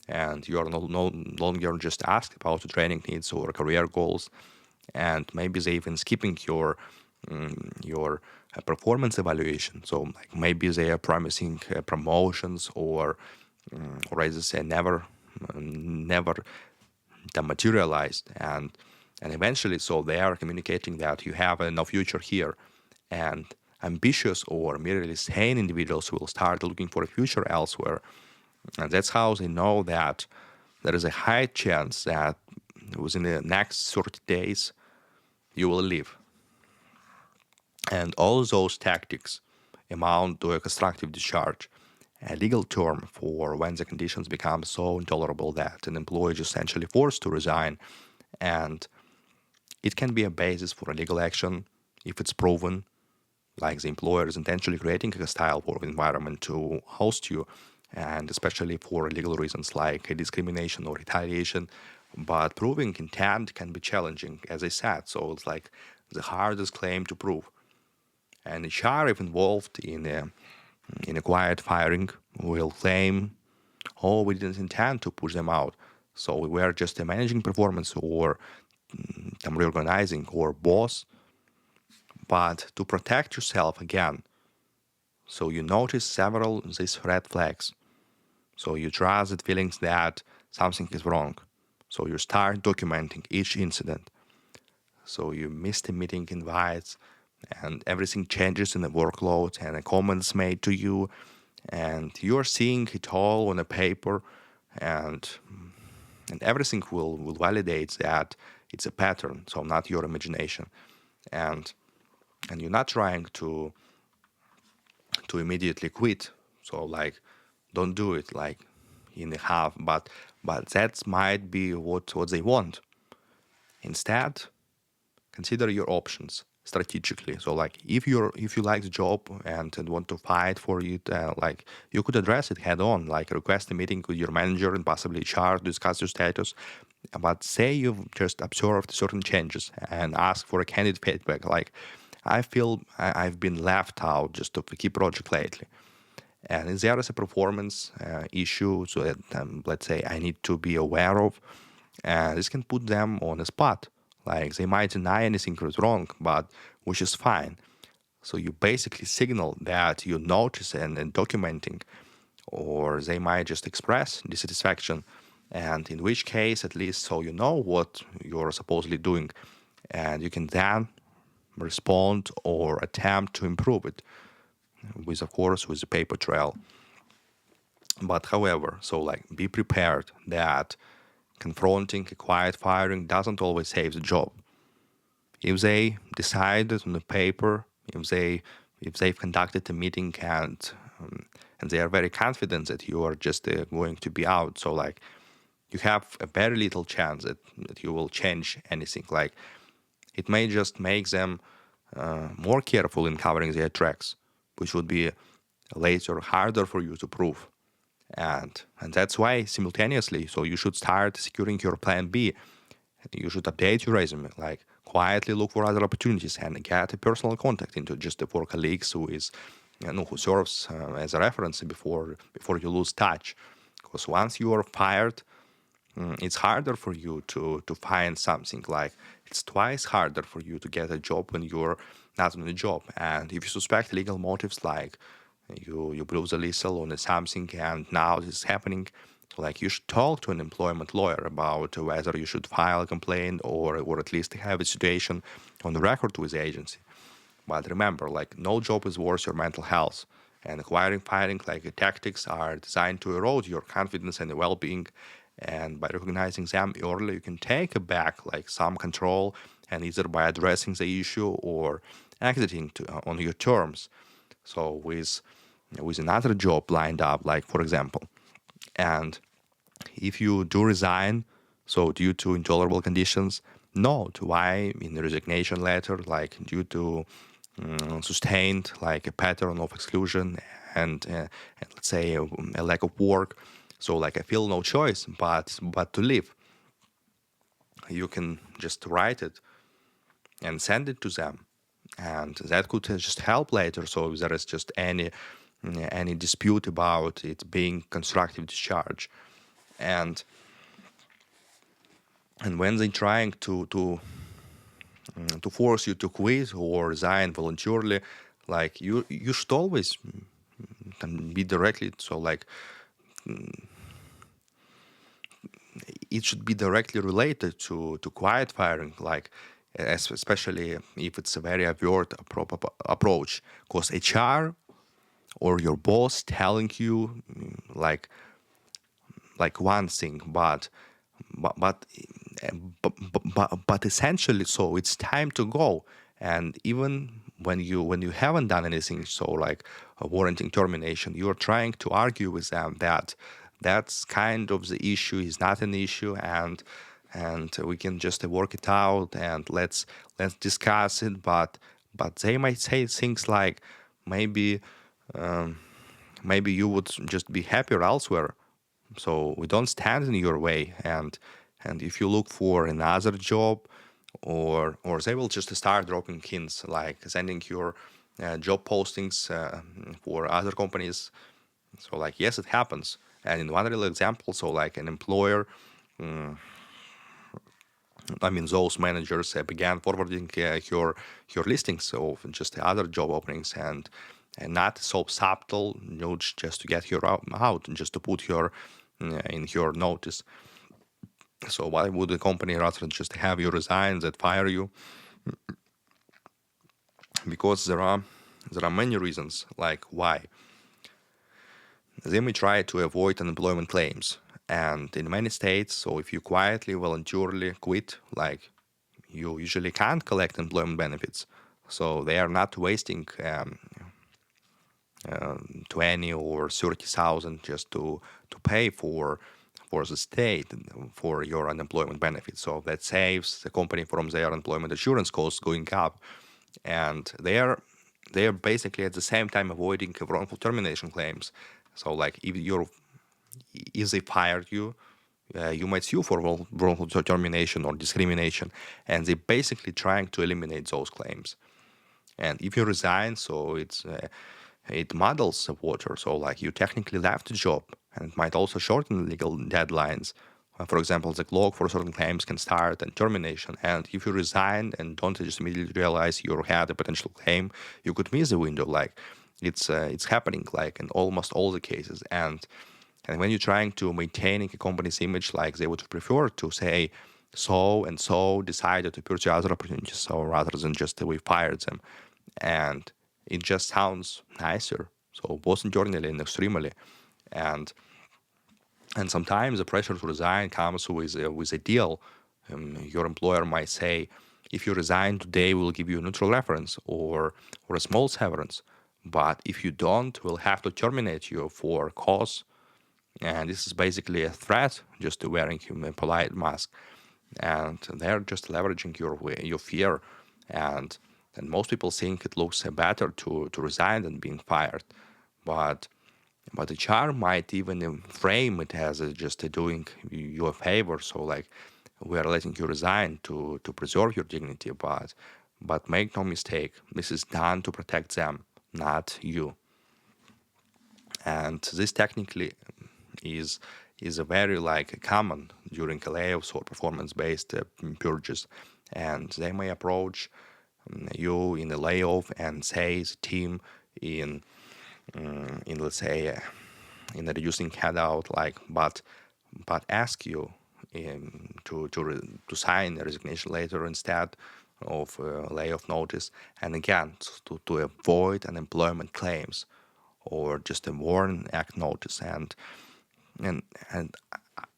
and you are no longer just asked about the training needs or career goals, and maybe they even skipping your performance evaluation. So like maybe they are promising promotions, or as I say, never materialized, and eventually, so they are communicating that you have no future here, and ambitious or merely sane individuals will start looking for a future elsewhere, and that's how they know that there is a high chance that within the next 30 days you will leave. And all those tactics amount to a constructive discharge, a legal term for when the conditions become so intolerable that an employee is essentially forced to resign. And it can be a basis for a legal action if it's proven, like the employer is intentionally creating a hostile work environment to host you, and especially for legal reasons like discrimination or retaliation. But proving intent can be challenging, as I said, so it's like the hardest claim to prove. And HR, if involved in a quiet firing, will claim, "Oh, we didn't intend to push them out, so we were just managing performance or reorganizing or boss." But to protect yourself again, so you notice several of these red flags. So you trust the feelings that something is wrong. So you start documenting each incident. So you miss the meeting invites, and everything changes in the workload, and a comments made to you, and you're seeing it all on a paper, and everything will validate that it's a pattern, so not your imagination, and you're not trying to immediately quit. So like, don't do it like in a half, but that might be what they want. Instead, consider your options strategically. So like, if you like the job and want to fight for it, like you could address it head on, like request a meeting with your manager and possibly HR to discuss your status. But say you've just observed certain changes and ask for a candid feedback, like, I feel I've been left out just of a key project lately. And if there is a performance issue, so that let's say I need to be aware of, this can put them on the spot. Like they might deny anything is wrong, but which is fine. So you basically signal that you notice and documenting, or they might just express dissatisfaction, and in which case, at least so you know what you're supposedly doing, and you can then respond or attempt to improve it with, of course, with the paper trail. But however, so like be prepared that confronting a quiet firing doesn't always save the job. If they decided on the paper, if they've conducted a meeting and they are very confident that you are just going to be out, so like you have a very little chance that you will change anything. Like it may just make them more careful in covering their tracks, which would be later harder for you to prove. And that's why simultaneously, so you should start securing your plan B. You should update your resume, like quietly look for other opportunities and get a personal contact into just the four colleagues who serves as a reference before you lose touch. Because once you are fired, it's harder for you to find something. Like it's twice harder for you to get a job when you're not on the job. And if you suspect legal motives, like you blew the whistle on something and now this is happening, like you should talk to an employment lawyer about whether you should file a complaint or at least have a situation on the record with the agency. But remember, like no job is worth your mental health. And acquiring firing like tactics are designed to erode your confidence and well-being. And by recognizing them early, you can take back like some control, and either by addressing the issue or exiting on your terms. So with another job lined up, like for example, and if you do resign, so due to intolerable conditions, note why in the resignation letter, like due to sustained like a pattern of exclusion and let's say a lack of work. So like I feel no choice but to leave. You can just write it and send it to them, and that could just help later. So if there is just any dispute about it being constructive discharge, and when they're trying to force you to quit or resign voluntarily, like you should always be directly, so like it should be directly related to quiet firing, like especially if it's a very overt approach, because HR or your boss telling you like one thing, but but but essentially, so it's time to go. And even when you haven't done anything, so like warranting termination, you're trying to argue with them that that's kind of the issue is not an issue, and we can just work it out, and let's discuss it. But they might say things like, maybe maybe you would just be happier elsewhere, so we don't stand in your way. And if you look for another job, or they will just start dropping hints, like sending your job postings for other companies. So like, yes, it happens. And in one real example, so like an employer, I mean, those managers began forwarding your listings of just the other job openings, and not so subtle nudge just to get you out and just to put your in your notice. So why would the company rather just have you resign than fire you? Because there are many reasons like why. They may try to avoid unemployment claims, and in many states, so if you quietly, voluntarily quit, like, you usually can't collect employment benefits. So they are not wasting 20 or 30,000 just to pay for the state for your unemployment benefits. So that saves the company from their unemployment insurance costs going up, and they are basically at the same time avoiding wrongful termination claims. So like, if they fired you, you might sue for wrongful termination or discrimination, and they're basically trying to eliminate those claims. And if you resign, so it muddles the water. So like, you technically left the job, and it might also shorten legal deadlines. For example, the clock for certain claims can start and termination. And if you resign and don't just immediately realize you had a potential claim, you could miss the window. Like, it's happening like in almost all the cases. And when you're trying to maintain a company's image, like, they would prefer to say, so and so decided to pursue other opportunities, so rather than just we fired them. And it just sounds nicer. So both internally and externally. And and sometimes the pressure to resign comes with a deal. Your employer might say, if you resign today, we'll give you a neutral reference or a small severance. But if you don't, we'll have to terminate you for cause. And this is basically a threat, just to wearing a polite mask. And they're just leveraging your fear. And most people think it looks better to resign than being fired. But but HR might even frame it as just doing you a favor. So like, we are letting you resign to preserve your dignity. But make no mistake, this is done to protect them, not you. And this technically is a very like common during layoffs or performance-based purges. And they may approach you in a layoff and say the team in let's say in a reducing headout, like, but ask you to sign a resignation letter instead of layoff notice, and again to avoid unemployment claims, or just a warn act notice. And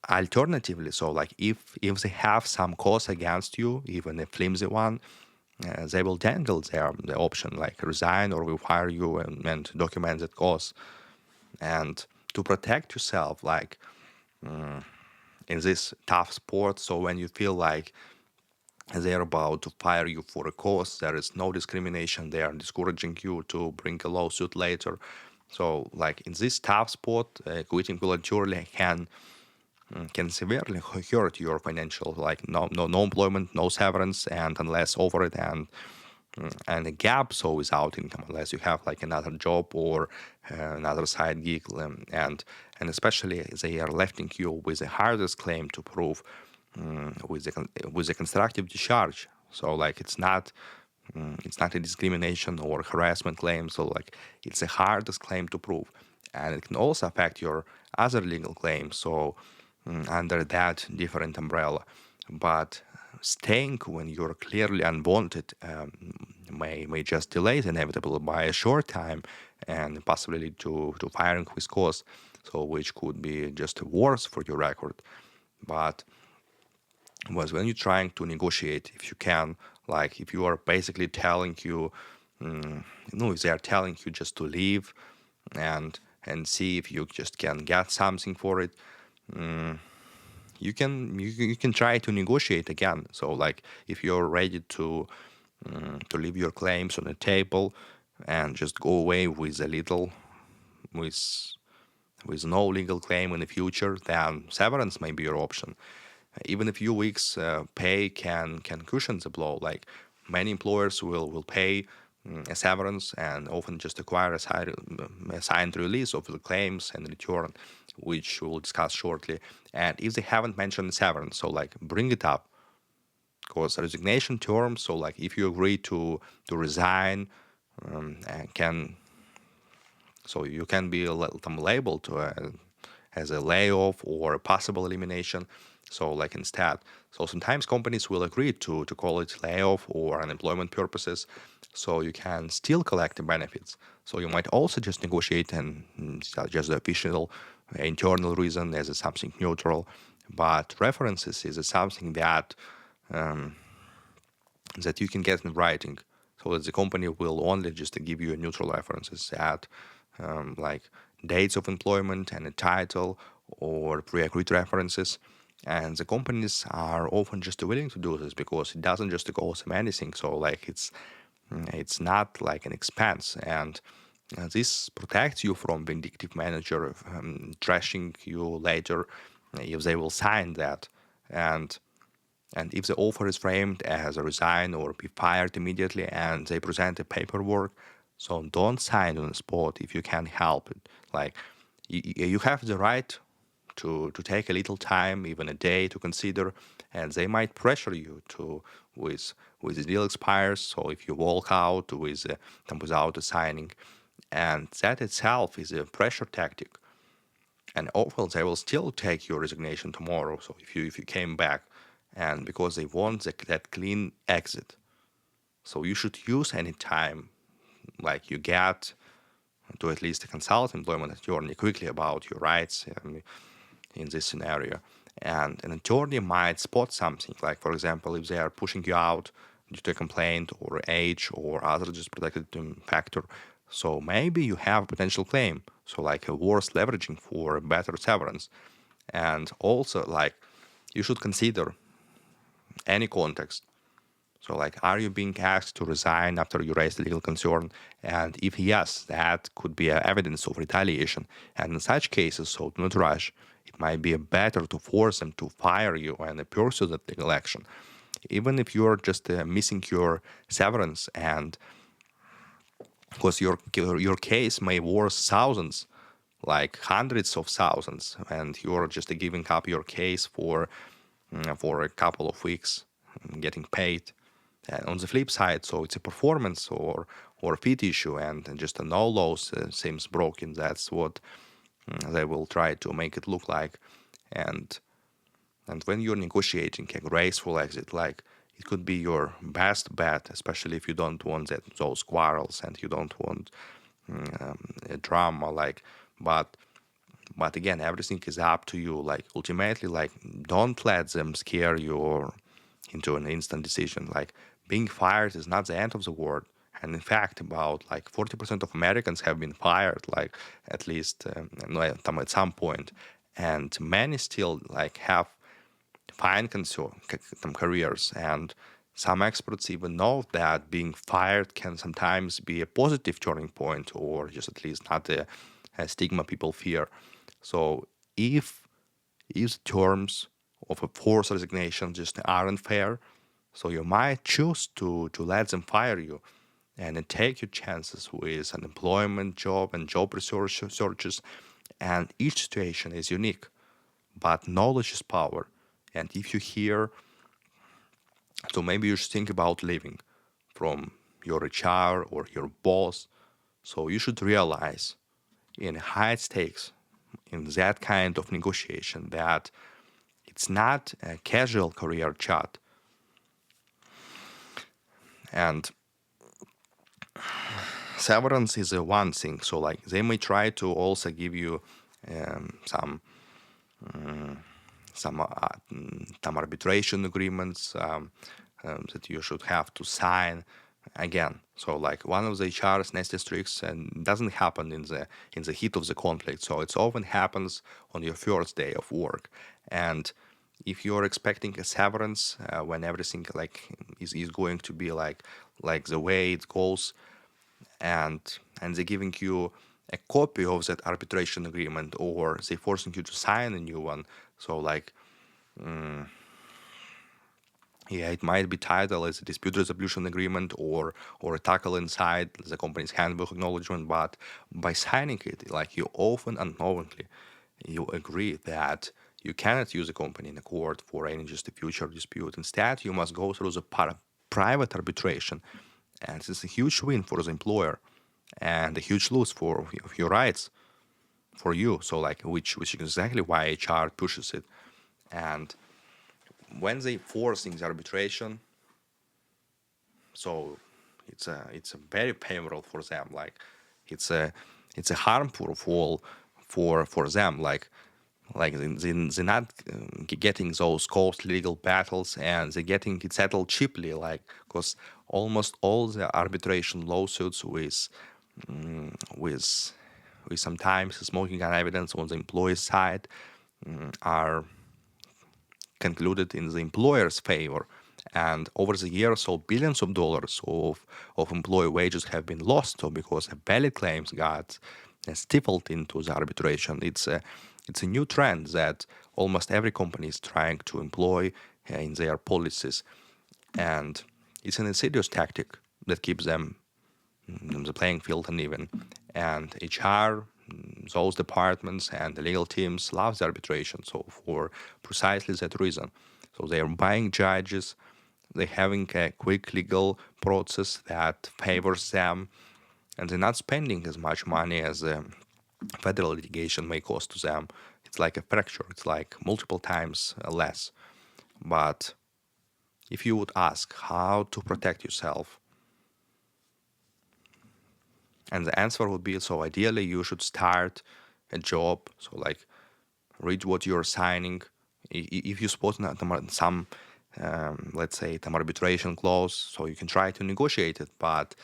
alternatively, so like, if they have some cause against you, even a flimsy one, they will dangle the option like resign or we fire you, and document that cause. And to protect yourself, like, in this tough sport, so when you feel like they're about to fire you for a cause, there is no discrimination, they are discouraging you to bring a lawsuit later. So like, in this tough spot, quitting voluntarily can severely hurt your financial, like, no employment, no severance, and unless over it, and a gap, so without income, unless you have like another job or another side gig, and especially they are lefting you with the hardest claim to prove, with a constructive discharge. So like, it's not a discrimination or harassment claim. So like, it's the hardest claim to prove, and it can also affect your other legal claims. So under that different umbrella, but staying when you're clearly unwanted may just delay the inevitable by a short time, and possibly to firing with cause. so which could be just worse for your record. But was when you're trying to negotiate, if you can, like if you are basically telling you, if they are telling you just to leave and see if you just can get something for it, you can try to negotiate again. So like if you're ready to leave your claims on the table and just go away with a little with with no legal claim in the future, then severance may be your option. Even a few weeks pay can cushion the blow. Like many employers will pay a severance and often just acquire a signed release of the claims and return, which we'll discuss shortly. And if they haven't mentioned severance, so like bring it up, because resignation terms. So like if you agree to resign, and can so you can be labeled as a layoff or a possible elimination. So like instead, so sometimes companies will agree to call it layoff or unemployment purposes, so you can still collect the benefits. So you might also just negotiate and just the official internal reason as something neutral, but references is something that you can get in writing, so that the company will only just give you a neutral references at like dates of employment and a title or pre-agreed references. And the companies are often just willing to do this because it doesn't just cost them anything. So like it's not like an expense, and this protects you from vindictive manager trashing you later if they will sign that. And if the offer is framed as a resign or be fired immediately and they present the paperwork, so don't sign on the spot if you can help it. Like you have the right to take a little time, even a day, to consider, and they might pressure you to with the deal expires. So if you walk out without signing, and that itself is a pressure tactic. And often they will still take your resignation tomorrow. So if you came back, and because they want that clean exit, so you should use any time like you get to at least consult employment attorney quickly about your rights in this scenario. And an attorney might spot something, like for example, if they are pushing you out due to a complaint or age or other just protected factor. So maybe you have a potential claim, so like a worse leveraging for a better severance. And also like you should consider any context. So, like, are you being asked to resign after you raised a legal concern? And if yes, that could be evidence of retaliation. And in such cases, so do not rush. It might be better to force them to fire you and pursue that legal action. Even if you're just missing your severance, and because your case may worth thousands, like hundreds of thousands, and you're just giving up your case for a couple of weeks, getting paid. And on the flip side, so it's a performance or fit issue, and just a no loss seems broken. That's what they will try to make it look like. And and when you're negotiating a graceful exit, like it could be your best bet, especially if you don't want those quarrels and you don't want a drama. Like, but but again, everything is up to you. Like ultimately, like don't let them scare you or into an instant decision. Like being fired is not the end of the world. And in fact, about like 40% of Americans have been fired, like at least at some point, and many still like have fine careers. And some experts even know that being fired can sometimes be a positive turning point, or just at least not a stigma people fear. So if the terms of a forced resignation just aren't fair, so you might choose to let them fire you and then take your chances with an employment job and job research searches. And each situation is unique, but knowledge is power. And if you hear, so maybe you should think about leaving from your HR or your boss. So you should realize in high stakes, in that kind of negotiation, that it's not a casual career chat. And severance is a one thing. So like they may try to also give you some some arbitration agreements that you should have to sign again. So like one of the HR's nasty tricks and doesn't happen in the heat of the conflict. So it often happens on your first day of work. And if you're expecting a severance when everything like is going to be like the way it goes, and they're giving you a copy of that arbitration agreement or they're forcing you to sign a new one. So like yeah, it might be titled as a dispute resolution agreement or a tackle inside the company's handbook acknowledgement, but by signing it, like you often unknowingly, you agree that you cannot use the company in a court for any just a future dispute. Instead, you must go through the private arbitration, and this is a huge win for the employer and a huge lose for your rights for you. So like which is exactly why HR pushes it. And when they forcing the arbitration, so it's a very painful for them. Like it's a harmful for them. Like they're not getting those costly legal battles, and they're getting it settled cheaply. Like because almost all the arbitration lawsuits with sometimes smoking gun evidence on the employee side are concluded in the employer's favor. And over the years, so billions of dollars of employee wages have been lost. So because valid claims got stifled into the arbitration, it's a new trend that almost every company is trying to employ in their policies, and it's an insidious tactic that keeps them the playing field uneven. And HR, those departments and the legal teams love the arbitration. So for precisely that reason. So they are buying judges, they're having a quick legal process that favors them, and they're not spending as much money as federal litigation may cost to them. It's like a fracture, it's like multiple times less. But if you would ask how to protect yourself, and the answer would be, so ideally you should start a job. So like read what you're signing. If you spot some, let's say, some arbitration clause, so you can try to negotiate it. But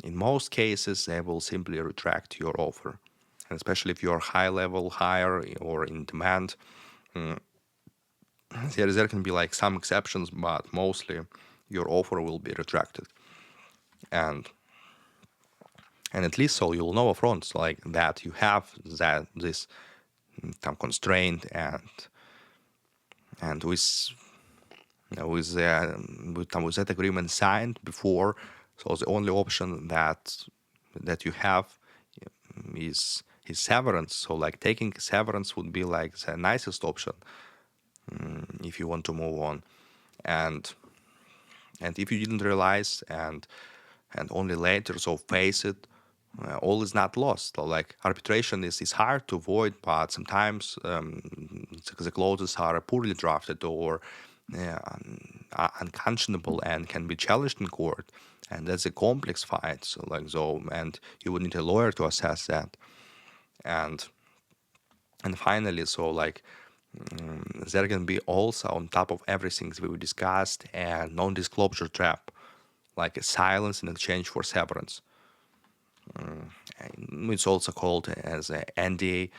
in most cases, they will simply retract your offer. And especially if you're high level, higher, or in demand, there can be like some exceptions, but mostly your offer will be retracted. And at least so you'll know upfront like that you have this constraint, and with that agreement signed before, so the only option that you have is severance. So like taking severance would be like the nicest option if you want to move on. And if you didn't realize and only later so face it, all is not lost. So like arbitration is hard to avoid, but sometimes the clauses are poorly drafted or unconscionable and can be challenged in court, and that's a complex fight. And you would need a lawyer to assess that. And finally, so like there can be also on top of everything we discussed a non-disclosure trap, like a silence in exchange for severance. It's also called as a NDA.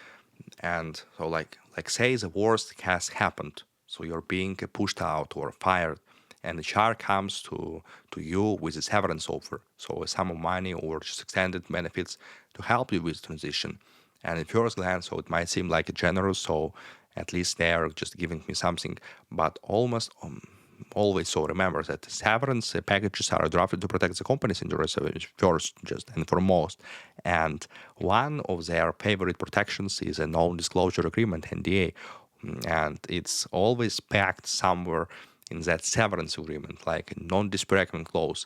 And so like say the worst has happened, so you're being pushed out or fired, and the HR comes to you with a severance offer, so a sum of money or just extended benefits to help you with transition. And at first glance, so it might seem like generous, so at least they are just giving me something, but almost always so remember that severance packages are drafted to protect the company's interests first, just and foremost. And one of their favorite protections is a non-disclosure agreement, NDA, and it's always packed somewhere in that severance agreement, like a non-disparagement clause.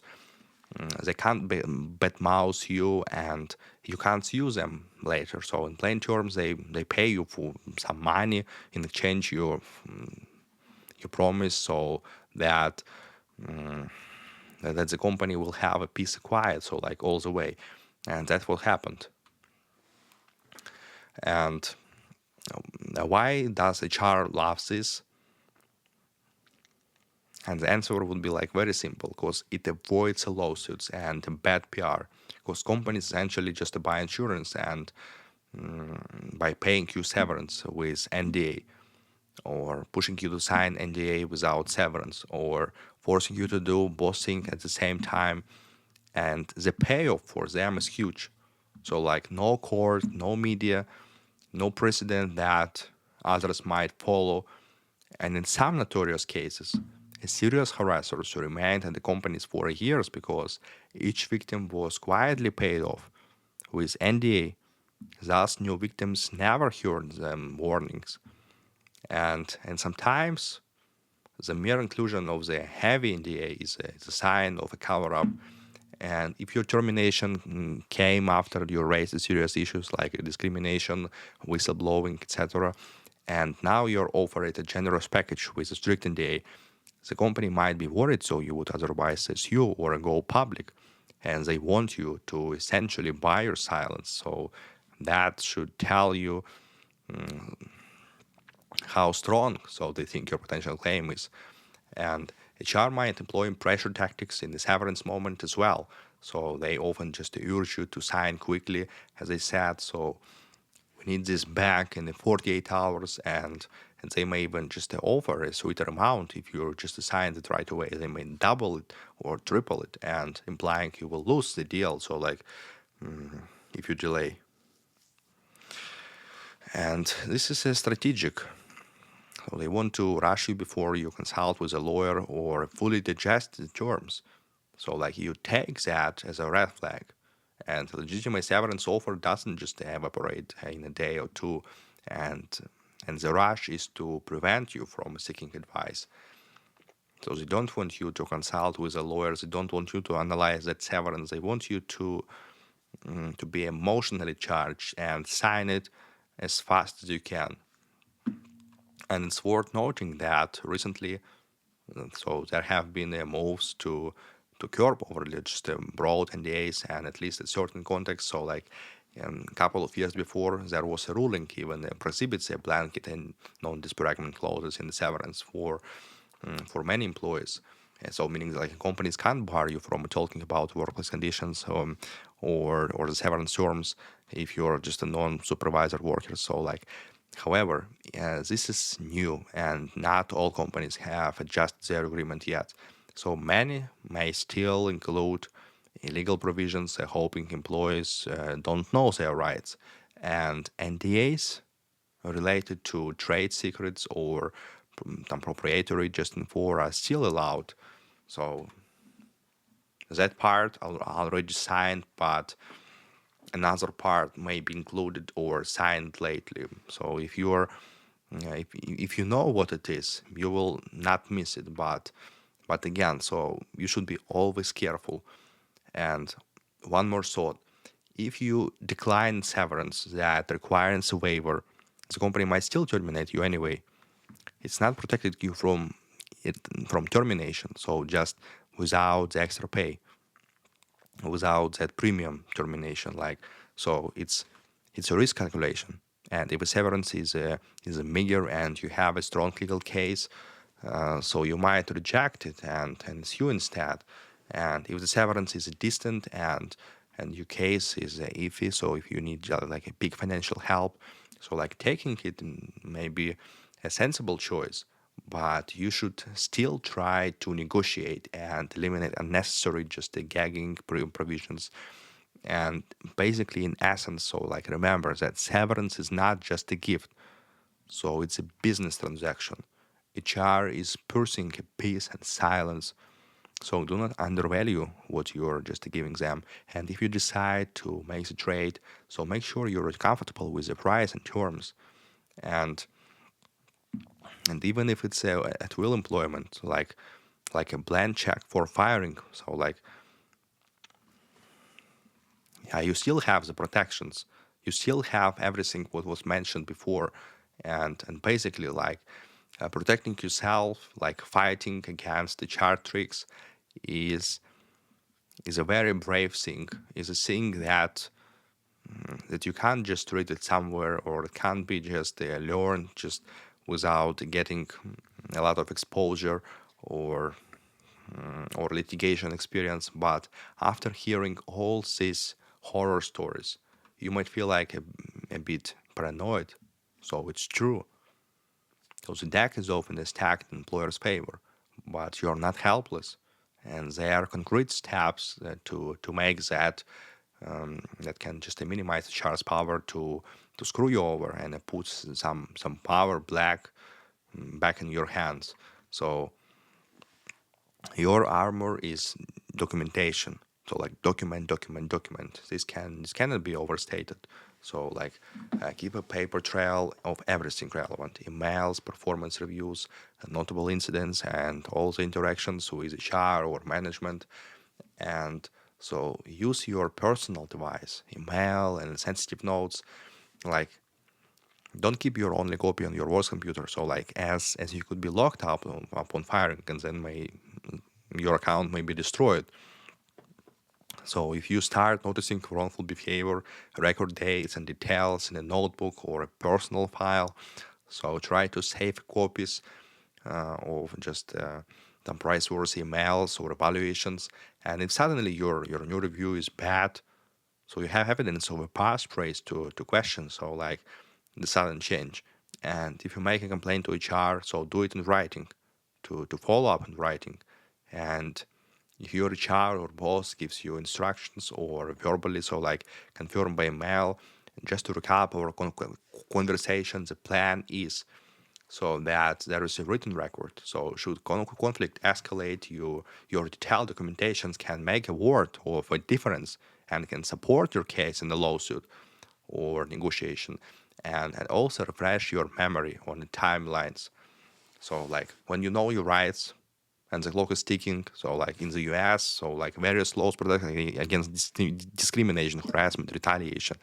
They can't badmouth you, and you can't use them later. So in plain terms, they pay you for some money in exchange you promise, so that that the company will have a peace of quiet, so like all the way, and that will happen. And Now, why does HR love this? And the answer would be like very simple, because it avoids lawsuits and bad PR. Because companies essentially just buy insurance and by paying you severance with NDA, or pushing you to sign NDA without severance, or forcing you to do both things at the same time. And the payoff for them is huge. So, like, no court, no media, no precedent that others might follow. And in some notorious cases, serious harassers remained at the companies for years because each victim was quietly paid off with NDA. Thus, new victims never heard the warnings. And sometimes the mere inclusion of the heavy NDA is a sign of a cover up. And if your termination came after you raised serious issues like discrimination, whistleblowing, etc., and now you're offered a generous package with a strict NDA, the company might be worried, so you would otherwise sue or go public. And they want you to essentially buy your silence. So that should tell you how strong so they think your potential claim is. And HR might employ pressure tactics in the severance moment as well. So they often just urge you to sign quickly, as I said. So we need this back in the 48 hours, and they may even just offer a sweeter amount if you just sign it right away. They may double it or triple it, and implying you will lose the deal. So like if you delay. And this is a strategic. So they want to rush you before you consult with a lawyer or fully digest the terms. So like you take that as a red flag. And the legitimate severance offer doesn't just evaporate in a day or two. And the rush is to prevent you from seeking advice. So they don't want you to consult with a lawyer. They don't want you to analyze that severance. They want you to be emotionally charged and sign it as fast as you can. And it's worth noting that recently, so there have been moves to curb overly just broad NDAs and at least in certain contexts. So like a couple of years before, there was a ruling even prohibits a blanket and non-disparagement clauses in the severance for many employees. And so meaning like companies can't bar you from talking about workplace conditions or the severance terms if you're just a non-supervisor worker. So like, however, this is new and not all companies have adjusted their agreement yet. So many may still include illegal provisions, hoping employees don't know their rights. And NDAs related to trade secrets or proprietary just info are still allowed. So that part already signed, but another part may be included or signed lately. So if you know what it is, you will not miss it. But again, so you should be always careful. And one more thought: if you decline severance that requires a waiver, the company might still terminate you anyway. It's not protected you from termination. So just without the extra pay, without that premium termination, like so, it's a risk calculation. And if a severance is a meager and you have a strong legal case, so you might reject it and sue instead. And if the severance is distant and your case is iffy, so if you need like a big financial help, so like taking it may be a sensible choice, but you should still try to negotiate and eliminate unnecessary just the gagging provisions. And basically, in essence, so like remember that severance is not just a gift, so it's a business transaction. HR is pursuing peace and silence. So do not undervalue what you're just giving them. And if you decide to make the trade, so make sure you're comfortable with the price and terms. And and even if it's at will employment, like a blank check for firing, so like yeah, you still have the protections. You still have everything what was mentioned before, and basically like protecting yourself, like fighting against the chart tricks, is is a very brave thing. Is a thing that that you can't just read it somewhere, or it can't be just learned just without getting a lot of exposure or or litigation experience. But after hearing all these horror stories, you might feel like a bit paranoid. So it's true. So the deck is often stacked in employers' favor, but you're not helpless. And there are concrete steps to make that that can just minimize Char's power to screw you over and put some power back in your hands. So your armor is documentation. So like document. This cannot be overstated. So like keep a paper trail of everything relevant: emails, performance reviews, notable incidents, and all the interactions with HR or management. And so use your personal device, email and sensitive notes. Like don't keep your only copy on your work computer. So like as you could be locked up upon firing, and then may your account may be destroyed. So if you start noticing wrongful behavior, record dates and details in a notebook or a personal file. So try to save copies of just some price-worthy emails or evaluations. And if suddenly your new review is bad, so you have evidence of a past praise to question. So like the sudden change. And if you make a complaint to HR, so do it in writing, to follow up in writing. And if your HR or boss gives you instructions or verbally, so like confirm by email, just to recap our conversation, the plan is so that there is a written record. So should conflict escalate, your detailed documentations can make a word of a difference and can support your case in the lawsuit or negotiation, and also refresh your memory on the timelines. So like when you know your rights and the clock is ticking, so like in the US, so like various laws protect against discrimination, harassment, retaliation,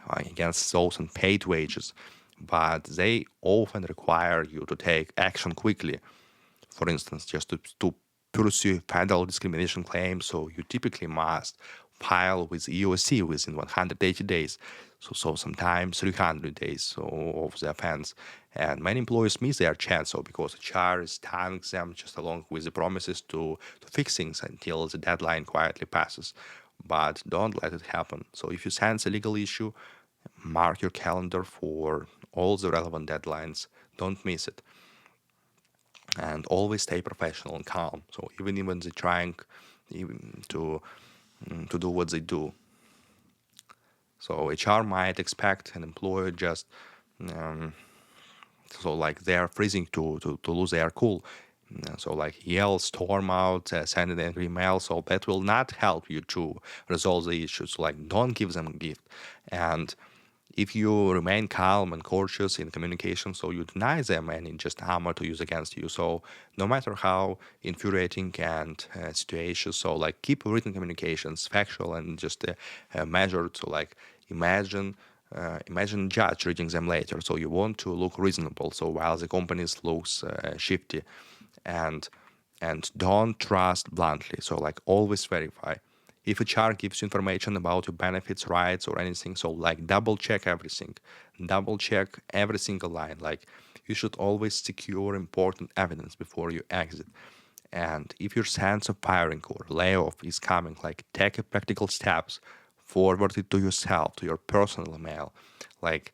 against those unpaid wages, but they often require you to take action quickly. For instance, just to pursue federal discrimination claims, so you typically must file with EOC within 180 days. So sometimes 300 days of the offense. And many employers miss their chance, so because HR is tying them just along with the promises to fix things until the deadline quietly passes. But don't let it happen. So if you sense a legal issue, mark your calendar for all the relevant deadlines. Don't miss it. And always stay professional and calm. So even when they're trying even to do what they do, so HR might expect an employer just um, so like they're freezing to lose their cool. So like yell, storm out, send an angry email. So that will not help you to resolve the issues. Like don't give them a gift. And if you remain calm and cautious in communication, so you deny them any just armor to use against you. So no matter how infuriating and situations, so like keep written communications factual and just measured. So like imagine judge reading them later. So you want to look reasonable. So while the companies looks shifty, and don't trust bluntly. So like always verify. If HR gives you information about your benefits, rights, or anything, so like double check everything. Double check every single line. Like you should always secure important evidence before you exit. And if your sense of firing or layoff is coming, like take a practical steps, forward it to yourself, to your personal email. Like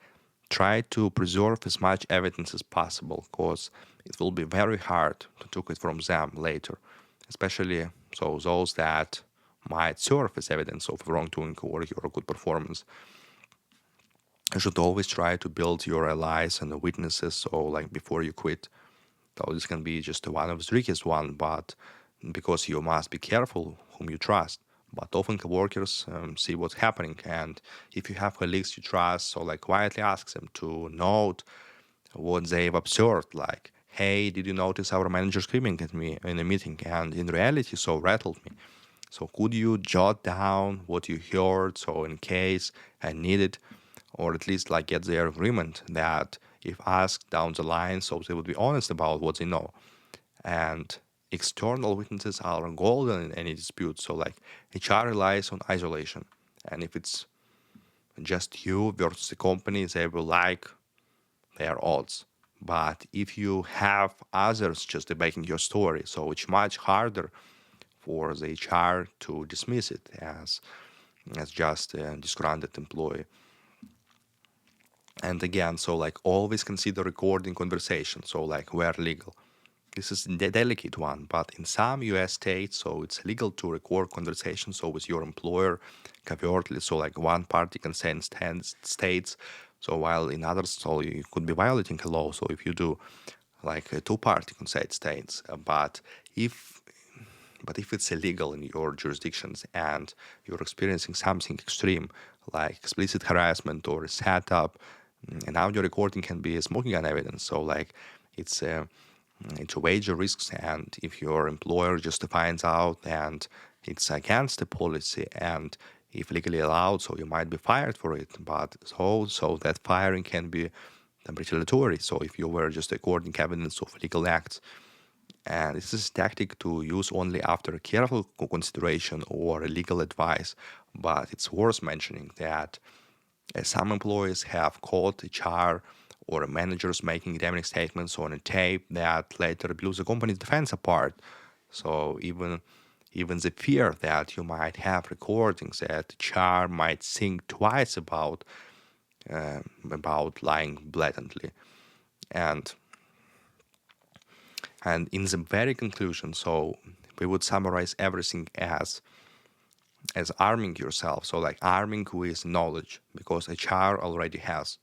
try to preserve as much evidence as possible, because it will be very hard to take it from them later, especially so those that might serve as evidence of wrongdoing or your good performance. You should always try to build your allies and witnesses, so like before you quit. So this can be just one of the trickiest one, but because you must be careful whom you trust. But often coworkers see what's happening, and if you have colleagues you trust, so like quietly ask them to note what they've observed. Like, hey, did you notice our manager screaming at me in a meeting? And in reality, so rattled me. So could you jot down what you heard, so in case I need it, or at least like get their agreement that if asked down the line, so they would be honest about what they know. And external witnesses are golden in any dispute. So like HR relies on isolation, and if just you versus the company, they will like their odds. But if you have others just debating your story, so it's much harder for the HR to dismiss it as just a disgruntled employee. And again, so like always consider recording conversation, so like where legal. This is the delicate one, but in some US states, so it's legal to record conversations so with your employer covertly, so like one party consent states, so while in others, so you could be violating a law. So if you do like a two-party consent states, if but if it's illegal in your jurisdictions and you're experiencing something extreme like explicit harassment or a setup, and audio recording can be smoking gun evidence. So like it's a it's a major risks, and if your employer just finds out and it's against the policy and if legally allowed, so you might be fired for it. But so that firing can be retaliatory. So if you were just recording evidence of legal acts, and this is a tactic to use only after careful consideration or legal advice. But it's worth mentioning that some employees have caught HR or managers making damning statements on a tape that later blew the company's defense apart. So even the fear that you might have recordings that HR might think twice about lying blatantly. And in the very conclusion, so we would summarize everything as arming yourself. So like arming with knowledge, because HR already has.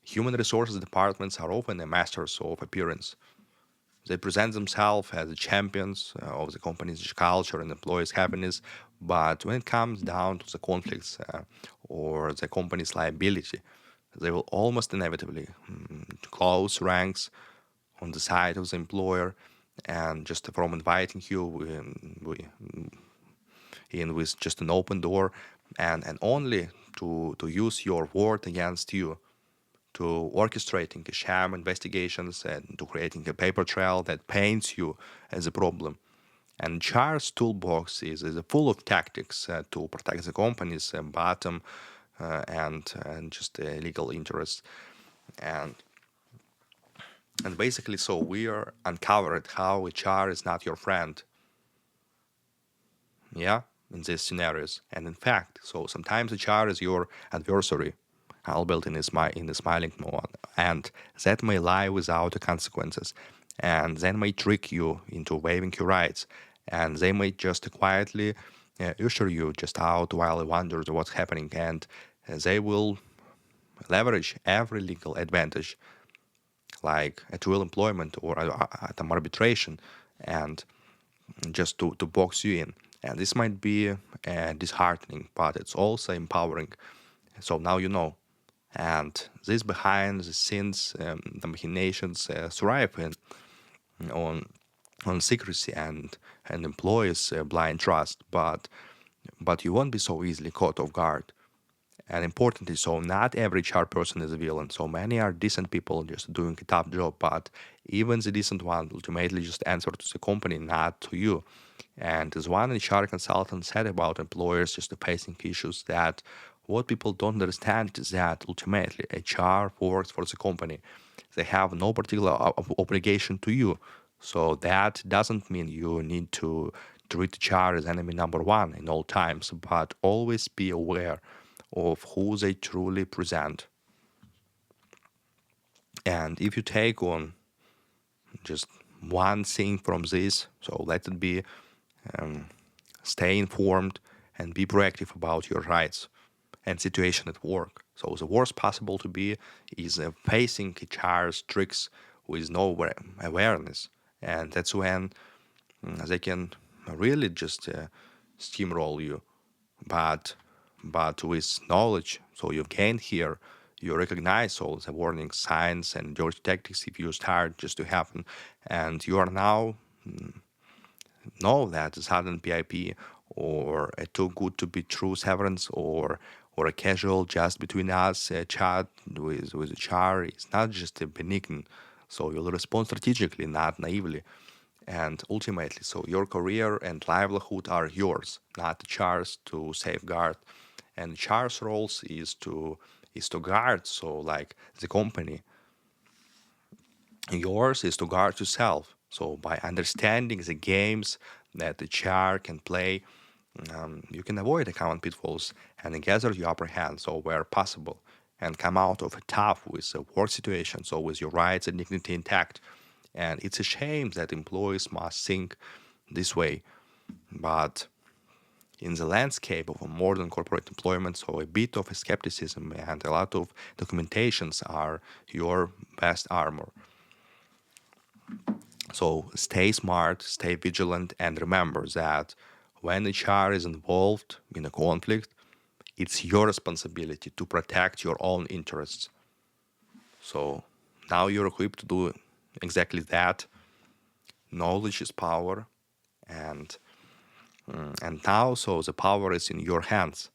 Human resources departments are often the masters of appearance. They present themselves as the champions of the company's culture and employees' happiness, but when it comes down to the conflicts or the company's liability, they will almost inevitably close ranks on the side of the employer, and just from inviting you in with just an open door, and only to use your word against you, to orchestrating a sham investigations and to creating a paper trail that paints you as a problem. And CHAR's toolbox is full of tactics to protect the company's bottom and just legal interests. And and basically, so we are uncovered how HR is not your friend. Yeah, in these scenarios. And in fact, so sometimes HR is your adversary, albeit in the smiling mode, and that may lie without the consequences, and then may trick you into waiving your rights, and they may just quietly usher you just out while you wonder what's happening, and they will leverage every legal advantage, like at will employment or at arbitration, and just to box you in. And this might be disheartening, but it's also empowering. So now you know. And this behind the scenes, the machinations thrive on secrecy and employees' blind trust, but you won't be so easily caught off guard. And importantly, so not every HR person is a villain. So many are decent people just doing a tough job, but even the decent one ultimately just answer to the company, not to you. And as one HR consultant said about employers just facing issues, that what people don't understand is that ultimately HR works for the company. They have no particular obligation to you. So that doesn't mean you need to treat HR as enemy number one in all times, but always be aware of who they truly present. And if you take on just one thing from this, so let it be stay informed and be proactive about your rights and situation at work. So the worst possible to be is facing HR's tricks with no awareness, and that's when they can really just steamroll you. But with knowledge, so you've gained here, you recognize all the warning signs and your tactics if you start just to happen, and you are now know that a sudden PIP or a too good to be true severance or a casual just between us chat with HR is not just a benign. So you'll respond strategically, not naively. And ultimately, so your career and livelihood are yours, not HR's to safeguard. And HR's roles is to guard. So like the company, yours is to guard yourself. So by understanding the games that the HR can play, you can avoid account pitfalls and gather your upper hand, so where possible, and come out of it tough with a work situation, so with your rights and dignity intact. And it's a shame that employees must think this way, but in the landscape of a modern corporate employment, so a bit of skepticism and a lot of documentations are your best armor. So stay smart, stay vigilant, and remember that when HR is involved in a conflict, it's your responsibility to protect your own interests. So now you're equipped to do exactly that. Knowledge is power, and and now so the power is in your hands.